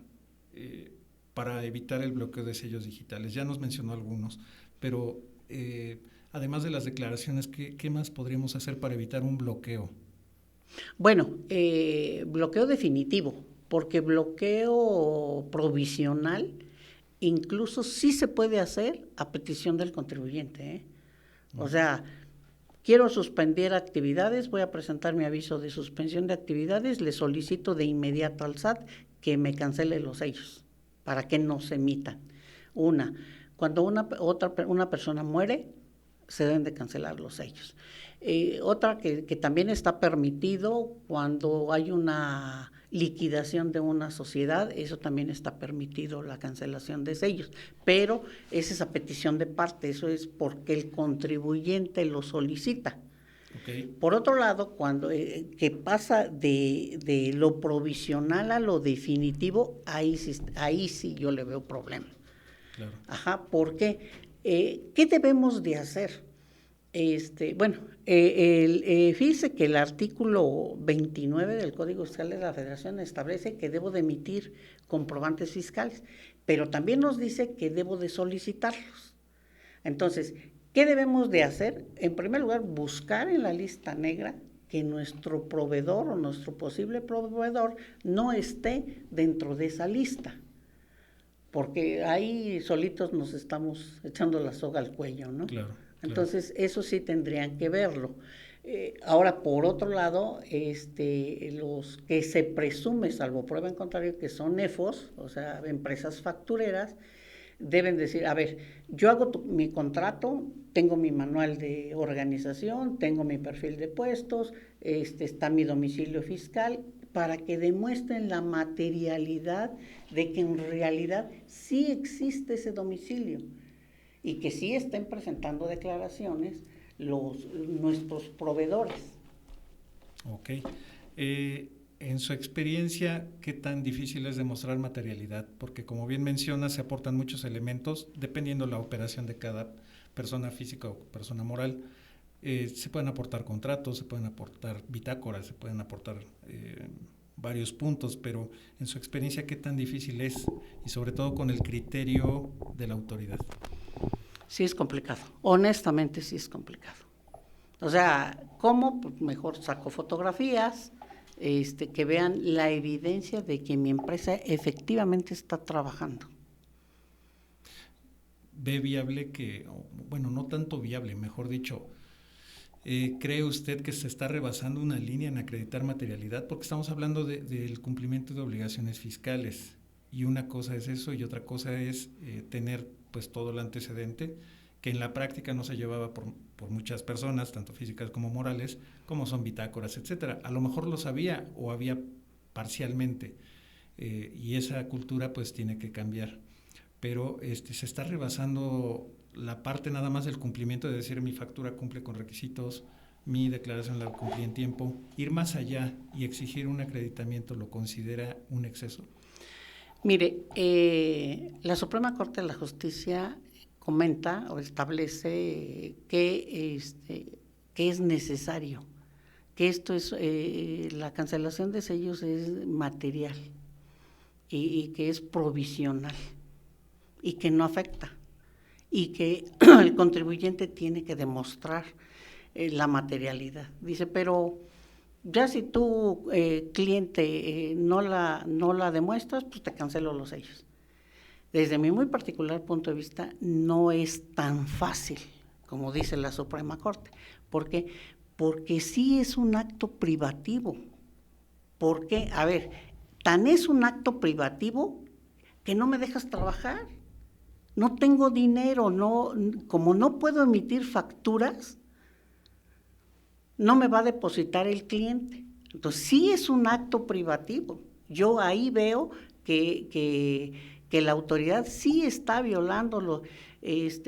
para evitar el bloqueo de sellos digitales? Ya nos mencionó algunos, pero además de las declaraciones, ¿qué más podríamos hacer para evitar un bloqueo? Bueno, bloqueo definitivo, porque bloqueo provisional incluso sí se puede hacer a petición del contribuyente, ¿eh? O sea, quiero suspender actividades, voy a presentar mi aviso de suspensión de actividades, le solicito de inmediato al SAT que me cancele los sellos para que no se emitan. Cuando una persona muere, se deben de cancelar los sellos. Otra que también está permitido cuando hay una liquidación de una sociedad, eso también está permitido, la cancelación de sellos, pero esa es a petición de parte, eso es porque el contribuyente lo solicita. Okay. Por otro lado, cuando que pasa de lo provisional a lo definitivo, ahí sí yo le veo problema. Claro. Ajá, ¿por qué? ¿Qué debemos de hacer? Fíjese que el artículo 29 del Código Fiscal de la Federación establece que debo de emitir comprobantes fiscales, pero también nos dice que debo de solicitarlos. Entonces, ¿qué debemos de hacer? En primer lugar, buscar en la lista negra que nuestro proveedor o nuestro posible proveedor no esté dentro de esa lista, porque ahí solitos nos estamos echando la soga al cuello, ¿no? Claro. Entonces, eso sí tendrían que verlo. Ahora, por otro lado, los que se presume, salvo prueba en contrario, que son EFOS, o sea, empresas factureras, deben decir, a ver, yo hago mi contrato, tengo mi manual de organización, tengo mi perfil de puestos, está mi domicilio fiscal, para que demuestren la materialidad de que en realidad sí existe ese domicilio y que sí estén presentando declaraciones nuestros proveedores. Ok. En su experiencia, ¿qué tan difícil es demostrar materialidad? Porque como bien menciona, se aportan muchos elementos, dependiendo de la operación de cada persona física o persona moral. Se pueden aportar contratos, se pueden aportar bitácoras, se pueden aportar varios puntos, pero en su experiencia, ¿qué tan difícil es? Y sobre todo con el criterio de la autoridad. Sí es complicado, honestamente sí es complicado. O sea, ¿cómo? Pues mejor saco fotografías, que vean la evidencia de que mi empresa efectivamente está trabajando. ¿Ve viable bueno, no tanto viable, mejor dicho, cree usted que se está rebasando una línea en acreditar materialidad? Porque estamos hablando del cumplimiento de obligaciones fiscales, y una cosa es eso y otra cosa es tener pues todo el antecedente que en la práctica no se llevaba por muchas personas, tanto físicas como morales, como son bitácoras, etcétera. A lo mejor lo sabía o había parcialmente, y esa cultura pues tiene que cambiar. Pero se está rebasando la parte nada más del cumplimiento, de decir mi factura cumple con requisitos, mi declaración la cumplí en tiempo. Ir más allá y exigir un acreditamiento, ¿lo considera un exceso? Mire, la Suprema Corte de la Justicia comenta o establece que es necesario, que esto es, la cancelación de sellos es material y que es provisional y que no afecta y que el contribuyente tiene que demostrar la materialidad. Dice, pero ya si tú, cliente, no la demuestras, pues te cancelo los sellos. Desde mi muy particular punto de vista, no es tan fácil, como dice la Suprema Corte. ¿Por qué? Porque sí es un acto privativo. ¿Por qué? A ver, tan es un acto privativo que no me dejas trabajar. No tengo dinero, como no puedo emitir facturas, no me va a depositar el cliente. Entonces, sí es un acto privativo. Yo ahí veo que la autoridad sí está violando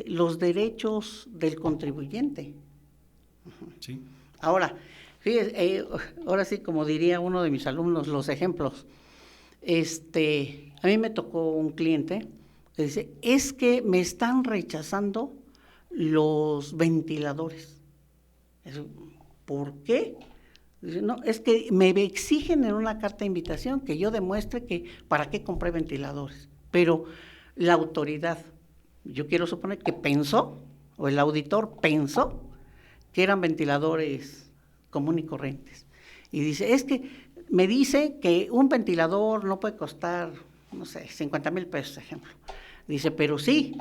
los derechos del contribuyente. Sí. Ahora, fíjese, ahora sí, como diría uno de mis alumnos, los ejemplos. A mí me tocó un cliente que dice, es que me están rechazando los ventiladores. ¿Por qué? Dice, no, es que me exigen en una carta de invitación que yo demuestre que para qué compré ventiladores. Pero la autoridad, yo quiero suponer que pensó, o el auditor pensó, que eran ventiladores comunes y corrientes. Y dice, es que me dice que un ventilador no puede costar, no sé, 50,000 pesos, ejemplo. Dice, pero sí.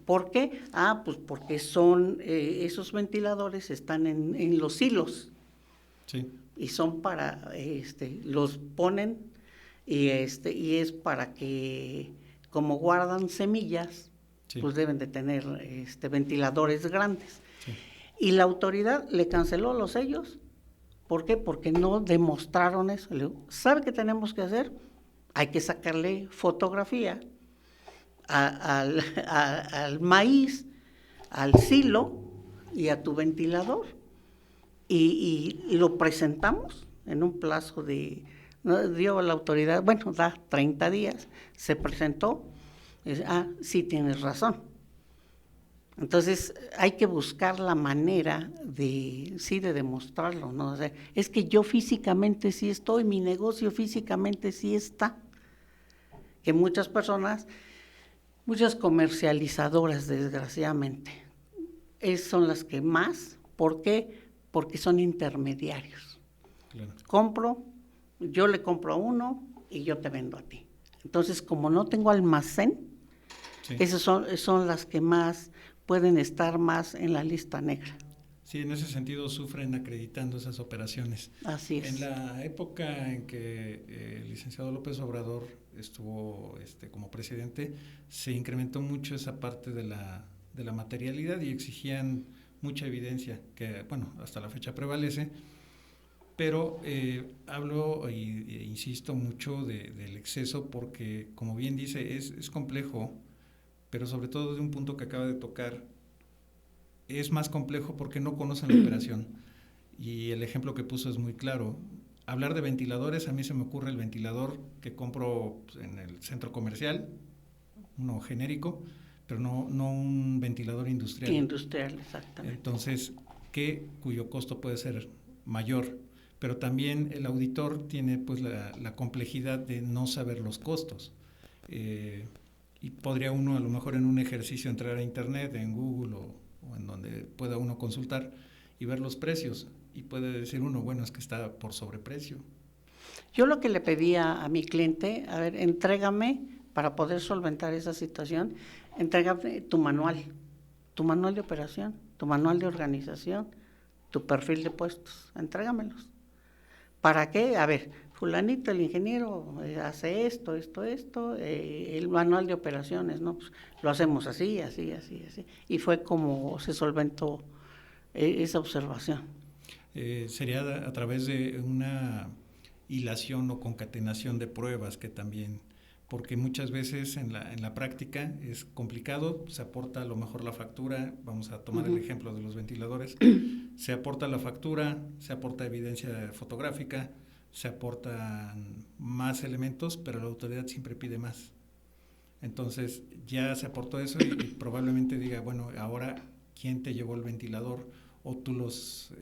¿Por qué? Pues porque son, esos ventiladores están en los silos. Sí. Y son para, los ponen y es para que, como guardan semillas, Sí. pues deben de tener ventiladores grandes. Sí. Y la autoridad le canceló los sellos. ¿Por qué? Porque no demostraron eso. Le digo, ¿sabe qué tenemos que hacer? Hay que sacarle fotografía al maíz, al silo y a tu ventilador. Y lo presentamos en un plazo de, ¿no? Dio la autoridad, bueno, da 30 días, se presentó, y dice, sí tienes razón. Entonces hay que buscar la manera de demostrarlo, ¿no? O sea, es que yo físicamente sí estoy, mi negocio físicamente sí está. Que muchas personas, muchas comercializadoras, desgraciadamente, son las que más. ¿Por qué? Porque son intermediarios. Claro. Yo le compro a uno y yo te vendo a ti. Entonces, como no tengo almacén, sí, esas son las que más pueden estar más en la lista negra. Sí, en ese sentido sufren acreditando esas operaciones. Así es. En la época en que el licenciado López Obrador estuvo como presidente, se incrementó mucho esa parte de la materialidad y exigían mucha evidencia, que bueno, hasta la fecha prevalece, pero hablo e insisto mucho del exceso porque, como bien dice, es complejo, pero sobre todo de un punto que acaba de tocar, es más complejo porque no conocen la operación. Y el ejemplo que puso es muy claro. Hablar de ventiladores, a mí se me ocurre el ventilador que compro en el centro comercial, uno genérico, pero no un ventilador industrial. Industrial, exactamente. Entonces, cuyo costo puede ser mayor, pero también el auditor tiene pues la complejidad de no saber los costos. Y podría uno a lo mejor en un ejercicio entrar a internet, en Google o en donde pueda uno consultar y ver los precios, y puede decir uno, bueno, es que está por sobreprecio. Yo lo que le pedía a mi cliente, a ver, entrégame, para poder solventar esa situación, entrégame tu manual de operación, tu manual de organización, tu perfil de puestos, entrégamelos. ¿Para qué? A ver, fulanito, el ingeniero, hace esto, el manual de operaciones, ¿no? Pues lo hacemos así. Y fue como se solventó esa observación. Sería a través de una hilación o concatenación de pruebas que también, porque muchas veces en la práctica es complicado, se aporta a lo mejor la factura, vamos a tomar el ejemplo de los ventiladores, se aporta la factura, se aporta evidencia fotográfica, se aportan más elementos, pero la autoridad siempre pide más. Entonces ya se aportó eso y probablemente diga, bueno, ahora ¿quién te llevó el ventilador? O tú los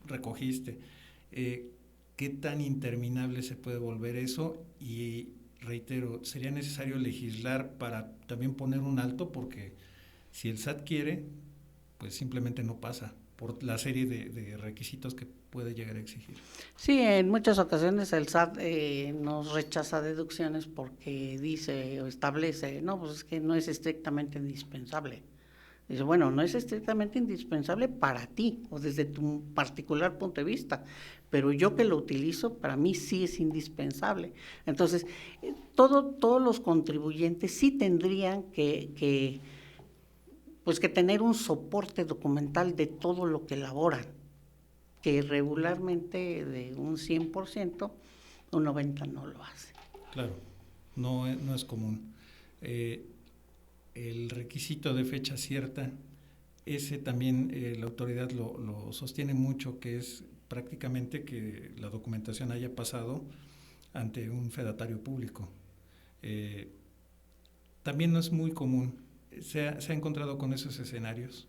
recogiste. ¿Qué tan interminable se puede volver eso? Y reitero, sería necesario legislar para también poner un alto, porque si el SAT quiere, pues simplemente no pasa por la serie de requisitos que puede llegar a exigir. Sí, en muchas ocasiones el SAT nos rechaza deducciones porque dice o establece, no, pues es que no es estrictamente indispensable. Dice, bueno, no es estrictamente indispensable para ti o desde tu particular punto de vista, pero yo que lo utilizo, para mí sí es indispensable. Entonces, todos los contribuyentes sí tendrían que tener un soporte documental de todo lo que elaboran, que regularmente de un 100%, un 90% no lo hace. Claro, no es común. el requisito de fecha cierta, ese también la autoridad lo sostiene mucho, que es prácticamente que la documentación haya pasado ante un fedatario público. También no es muy común. ¿Se ha encontrado con esos escenarios?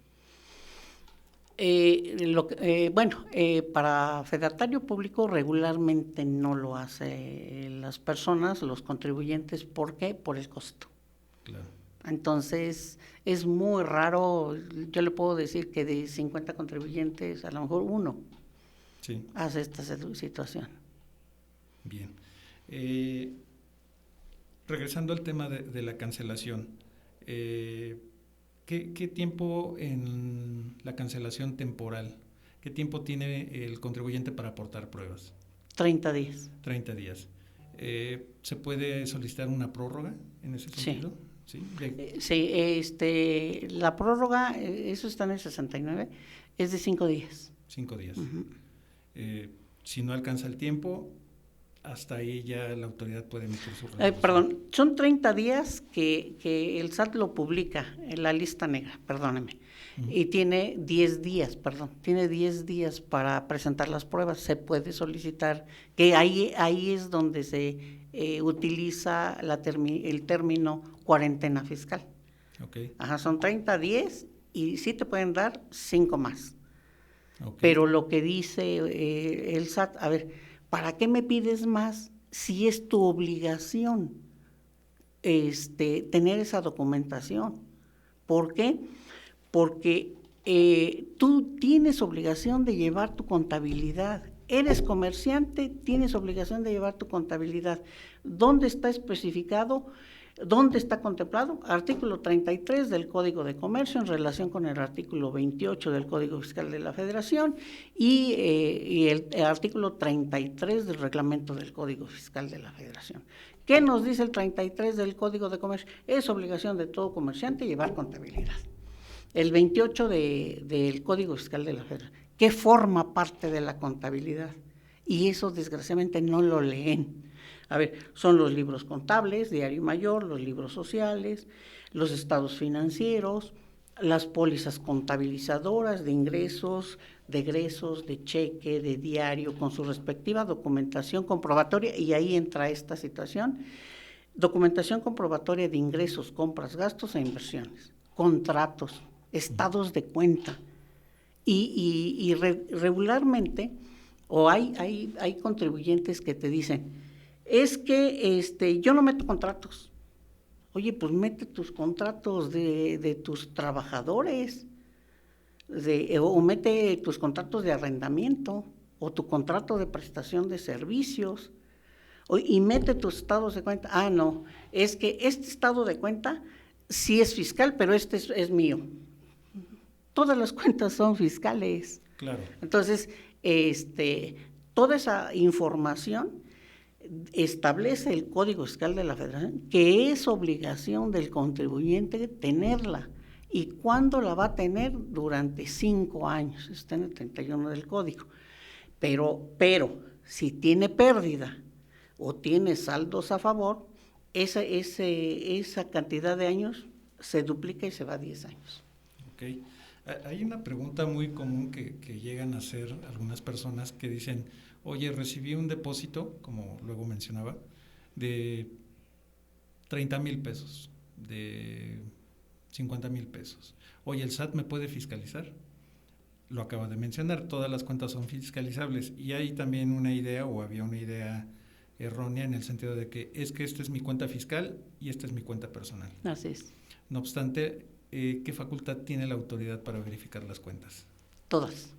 Para fedatario público regularmente no lo hace las personas, los contribuyentes. ¿Por qué? Por el costo. Claro. Entonces, es muy raro. Yo le puedo decir que de 50 contribuyentes, a lo mejor uno sí. hace esta situación. Bien. Regresando al tema de la cancelación, ¿qué tiempo en la cancelación temporal? ¿Qué tiempo tiene el contribuyente para aportar pruebas? 30 días. 30 días. ¿Se puede solicitar una prórroga en ese sentido? Sí. Sí, la prórroga, eso está en el 69, es de 5 días. 5 días. Uh-huh. Si no alcanza el tiempo, hasta ahí ya la autoridad puede emitir su resolución. Son 30 días que el SAT lo publica en la lista negra, perdóneme, y tiene 10 días para presentar las pruebas. Se puede solicitar, que ahí es donde se utiliza el término cuarentena fiscal. Okay. Son 30 días y sí te pueden dar 5 más. Okay. Pero lo que dice el SAT, a ver, ¿para qué me pides más si es tu obligación tener esa documentación? ¿Por qué? Porque tú tienes obligación de llevar tu contabilidad. Eres comerciante, tienes obligación de llevar tu contabilidad. ¿Dónde está especificado? ¿Dónde está contemplado? Artículo 33 del Código de Comercio en relación con el artículo 28 del Código Fiscal de la Federación y el artículo 33 del Reglamento del Código Fiscal de la Federación. ¿Qué nos dice el 33 del Código de Comercio? Es obligación de todo comerciante llevar contabilidad. El 28 del Código Fiscal de la Federación, ¿qué forma parte de la contabilidad? Y eso desgraciadamente no lo leen. A ver, son los libros contables, diario mayor, los libros sociales, los estados financieros, las pólizas contabilizadoras de ingresos, de egresos, de cheque, de diario, con su respectiva documentación comprobatoria, y ahí entra esta situación, documentación comprobatoria de ingresos, compras, gastos e inversiones, contratos, estados de cuenta, y regularmente, o hay contribuyentes que te dicen, es que yo no meto contratos. Oye, pues mete tus contratos de tus trabajadores, o mete tus contratos de arrendamiento, o tu contrato de prestación de servicios, y mete tus estados de cuenta. No, es que este estado de cuenta sí es fiscal, pero este es mío. Todas las cuentas son fiscales. Claro. Entonces, toda esa información establece el Código Fiscal de la Federación que es obligación del contribuyente tenerla. ¿Y cuándo la va a tener? Durante 5 años, está en el 31 del Código. Pero si tiene pérdida o tiene saldos a favor, esa cantidad de años se duplica y se va a 10 años. Okay. Hay una pregunta muy común que llegan a hacer algunas personas que dicen, oye, recibí un depósito, como luego mencionaba, de 30,000 pesos, de 50,000 pesos. Oye, ¿el SAT me puede fiscalizar? Lo acaba de mencionar, todas las cuentas son fiscalizables. Y hay también una idea, o había una idea errónea en el sentido de que esta es mi cuenta fiscal y esta es mi cuenta personal. Así es. No obstante, ¿qué facultad tiene la autoridad para verificar las cuentas? Todas.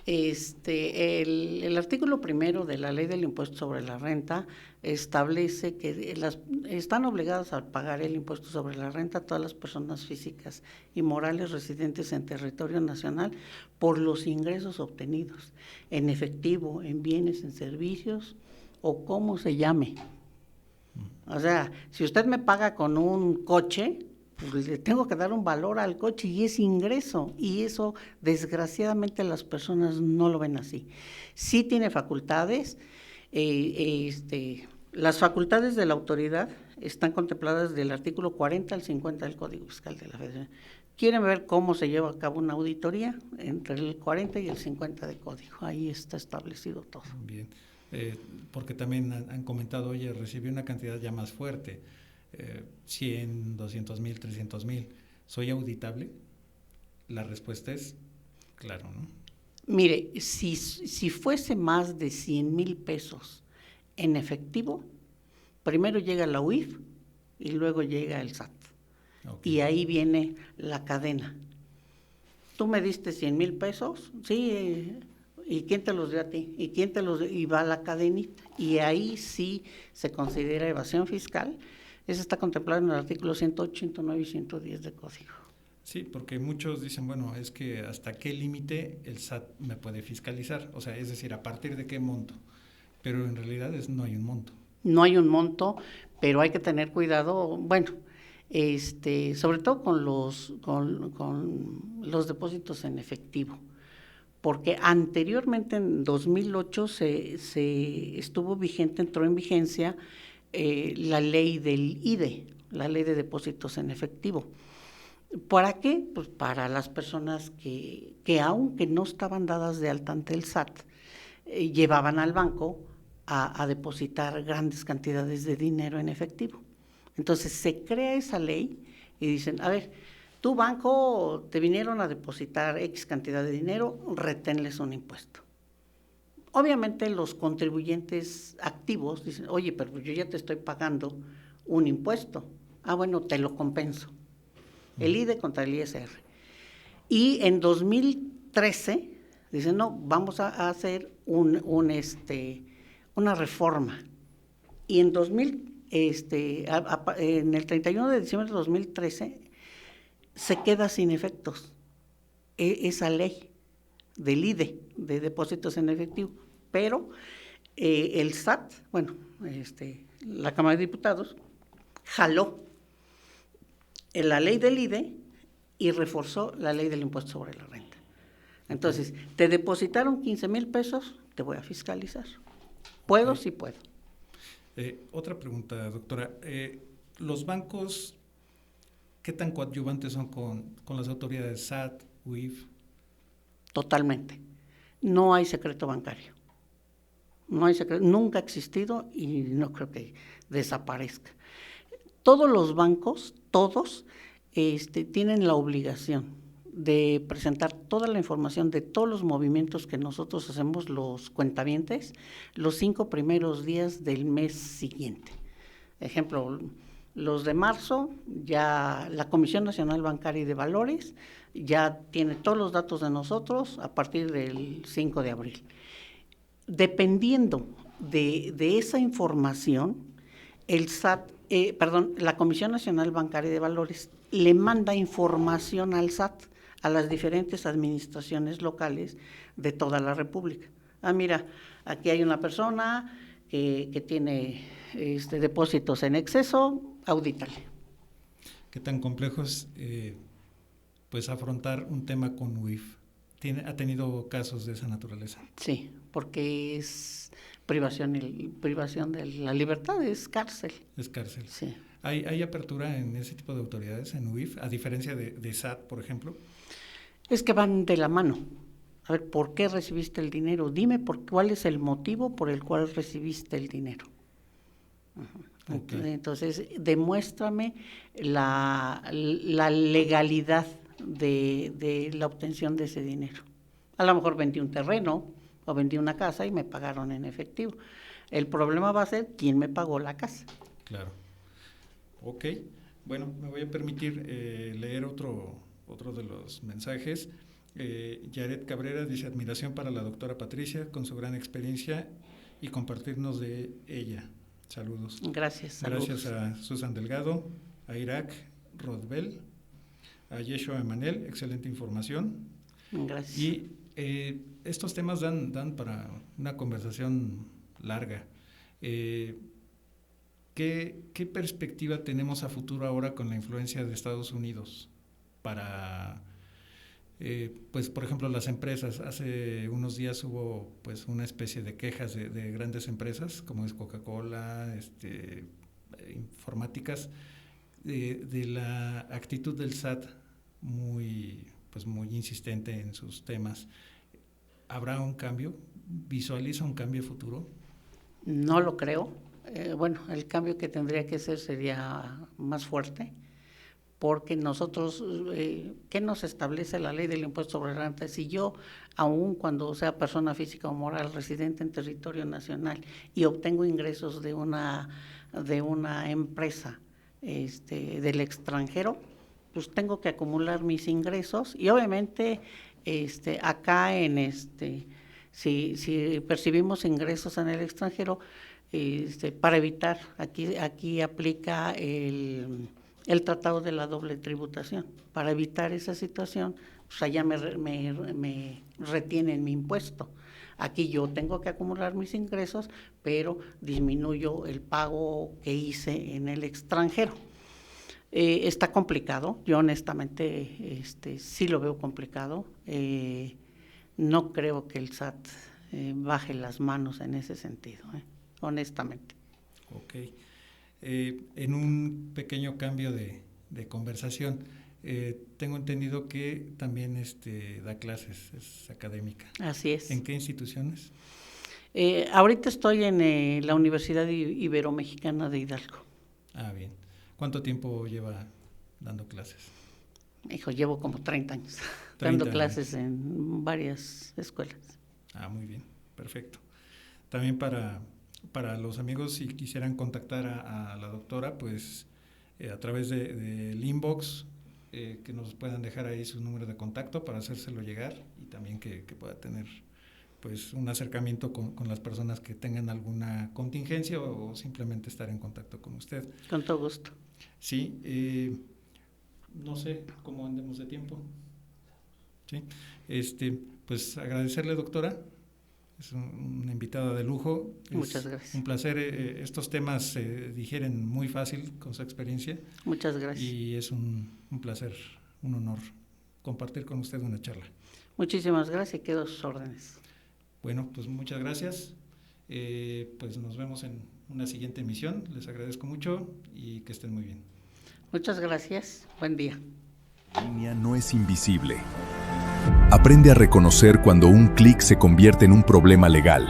El artículo 1 de la Ley del Impuesto sobre la Renta establece que están obligadas a pagar el impuesto sobre la renta todas las personas físicas y morales residentes en territorio nacional por los ingresos obtenidos en efectivo, en bienes, en servicios o como se llame. O sea, si usted me paga con un coche, pues le tengo que dar un valor al coche y es ingreso, y eso desgraciadamente las personas no lo ven así. Sí tiene facultades, Las facultades de la autoridad están contempladas del artículo 40 al 50 del Código Fiscal de la Federación. ¿Quieren ver cómo se lleva a cabo una auditoría? Entre el 40 y el 50 del Código. Ahí está establecido todo. Bien, porque también han comentado, oye, recibí una cantidad ya más fuerte, 100, 200,000, 300,000. ¿Soy auditable? La respuesta es claro, ¿no? Mire, si fuese más de 100,000 pesos en efectivo, primero llega la UIF y luego llega el SAT. Okay. Y ahí viene la cadena. Tú me diste 100,000 pesos, sí, ¿y quién te los dio a ti? ¿Y quién te los dio? Y va la cadenita. Y ahí sí se considera evasión fiscal. Eso está contemplado en el artículo 108, 109 y 110 del Código. Sí, porque muchos dicen, bueno, es que hasta qué límite el SAT me puede fiscalizar, o sea, es decir, a partir de qué monto, pero en realidad no hay un monto. No hay un monto, pero hay que tener cuidado, bueno, sobre todo con los depósitos en efectivo, porque anteriormente en 2008 se estuvo vigente, entró en vigencia la ley del IDE, la ley de depósitos en efectivo. ¿Para qué? Pues para las personas que aunque no estaban dadas de alta ante el SAT, llevaban al banco a depositar grandes cantidades de dinero en efectivo. Entonces se crea esa ley y dicen, a ver, tu banco te vinieron a depositar X cantidad de dinero, reténles un impuesto. Obviamente los contribuyentes activos dicen, oye, pero yo ya te estoy pagando un impuesto. Ah, bueno, te lo compenso. El IDE contra el ISR. Y en 2013 dicen, no, vamos a hacer una reforma. Y en en el 31 de diciembre de 2013 se queda sin efectos esa ley del IDE, de depósitos en efectivo. Pero el SAT, bueno, la Cámara de Diputados, jaló la ley del IDE y reforzó la ley del impuesto sobre la renta. Entonces, te depositaron 15,000 pesos, te voy a fiscalizar. ¿Puedo? Sí puedo. Otra pregunta, doctora. ¿Los bancos qué tan coadyuvantes son con las autoridades SAT, UIF? Totalmente. No hay secreto bancario. No hay secreto, nunca ha existido y no creo que desaparezca. Todos los bancos, todos, tienen la obligación de presentar toda la información de todos los movimientos que nosotros hacemos, los cuentavientes, los 5 primeros días del mes siguiente. Ejemplo, los de marzo, ya la Comisión Nacional Bancaria y de Valores ya tiene todos los datos de nosotros a partir del 5 de abril. Dependiendo de esa información, el SAT, la Comisión Nacional Bancaria y de Valores le manda información al SAT, a las diferentes administraciones locales de toda la República. Ah, mira, aquí hay una persona que tiene depósitos en exceso, audítale. ¿Qué tan complejo es pues afrontar un tema con UIF? ¿Ha tenido casos de esa naturaleza? Sí, porque es privación de la libertad, es cárcel. Es cárcel. Sí. ¿Hay apertura en ese tipo de autoridades, en UIF, a diferencia de SAT, por ejemplo? Es que van de la mano. A ver, ¿por qué recibiste el dinero? Dime cuál es el motivo por el cual recibiste el dinero. Uh-huh. Okay. Entonces, demuéstrame la legalidad de la obtención de ese dinero. A lo mejor vendí un terreno o vendí una casa y me pagaron en efectivo. El problema va a ser quién me pagó la casa. Claro. Ok. Bueno, me voy a permitir leer otro de los mensajes. Yaret Cabrera dice: admiración para la doctora Patricia con su gran experiencia y compartirnos de ella. Saludos. Gracias. Saludos. Gracias a Susan Delgado, a Irak Rodbel, a Yeshua Emanuel, excelente información. Gracias. Y estos temas dan para una conversación larga. ¿Qué perspectiva tenemos a futuro ahora con la influencia de Estados Unidos para Pues por ejemplo las empresas, hace unos días hubo pues una especie de quejas de grandes empresas como es Coca-Cola, informáticas, de la actitud del SAT muy insistente en sus temas. ¿Habrá un cambio? ¿Visualiza un cambio futuro? No lo creo. Bueno, el cambio que tendría que ser sería más fuerte, porque nosotros, ¿qué nos establece la ley del impuesto sobre la renta? Si yo, aun cuando sea persona física o moral residente en territorio nacional y obtengo ingresos de una empresa del extranjero, pues tengo que acumular mis ingresos y obviamente acá si percibimos ingresos en el extranjero, para evitar, aquí aplica el tratado de la doble tributación. Para evitar esa situación, pues allá me retienen mi impuesto. Aquí yo tengo que acumular mis ingresos, pero disminuyo el pago que hice en el extranjero. Está complicado, yo honestamente sí lo veo complicado. No creo que el SAT baje las manos en ese sentido, honestamente. Ok. En un pequeño cambio de conversación, tengo entendido que también da clases, es académica. Así es. ¿En qué instituciones? Ahorita estoy en la Universidad Iberomexicana de Hidalgo. Ah, bien. ¿Cuánto tiempo lleva dando clases? Hijo, llevo como 30 años 30 dando años. clases en varias escuelas. Ah, muy bien, perfecto. También para los amigos, si quisieran contactar a la doctora, pues a través del inbox, que nos puedan dejar ahí su número de contacto para hacérselo llegar y también que pueda tener pues un acercamiento con las personas que tengan alguna contingencia o simplemente estar en contacto con usted. Con todo gusto. Sí, no sé cómo andemos de tiempo. Sí, pues agradecerle, doctora. Es una invitada de lujo. Muchas gracias. Un placer. Estos temas se digieren muy fácil con su experiencia. Muchas gracias. Y es un placer, un honor compartir con usted una charla. Muchísimas gracias y quedo a sus órdenes. Bueno, pues muchas gracias. Pues nos vemos en una siguiente emisión. Les agradezco mucho y que estén muy bien. Muchas gracias. Buen día. La línea no es invisible. Aprende a reconocer cuando un clic se convierte en un problema legal.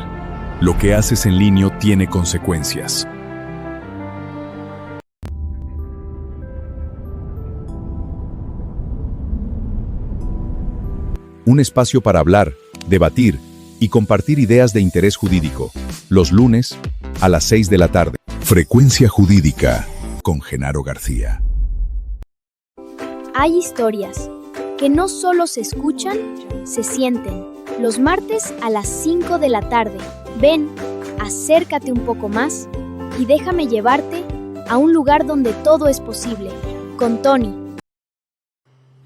Lo que haces en línea tiene consecuencias. Un espacio para hablar, debatir y compartir ideas de interés jurídico. Los lunes, a las 6 de la tarde. Frecuencia Jurídica, con Genaro García. Hay historias que no solo se escuchan, se sienten. Los martes a las 5 de la tarde. Ven, acércate un poco más y déjame llevarte a un lugar donde todo es posible. Con Tony.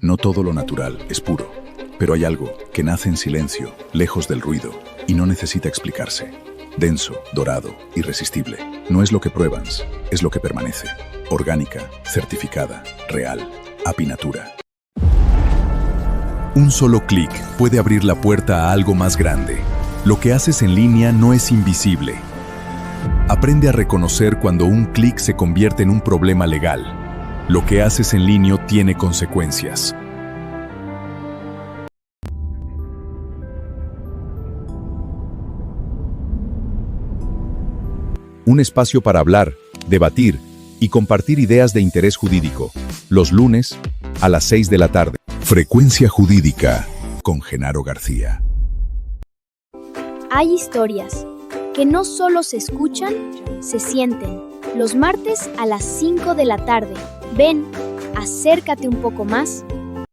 No todo lo natural es puro, pero hay algo que nace en silencio, lejos del ruido, y no necesita explicarse. Denso, dorado, irresistible. No es lo que pruebas, es lo que permanece. Orgánica, certificada, real, Apinatura. Un solo clic puede abrir la puerta a algo más grande. Lo que haces en línea no es invisible. Aprende a reconocer cuando un clic se convierte en un problema legal. Lo que haces en línea tiene consecuencias. Un espacio para hablar, debatir y compartir ideas de interés jurídico. Los lunes, a las 6 de la tarde. Frecuencia Jurídica, con Genaro García. Hay historias que no solo se escuchan, se sienten. Los martes a las 5 de la tarde. Ven, acércate un poco más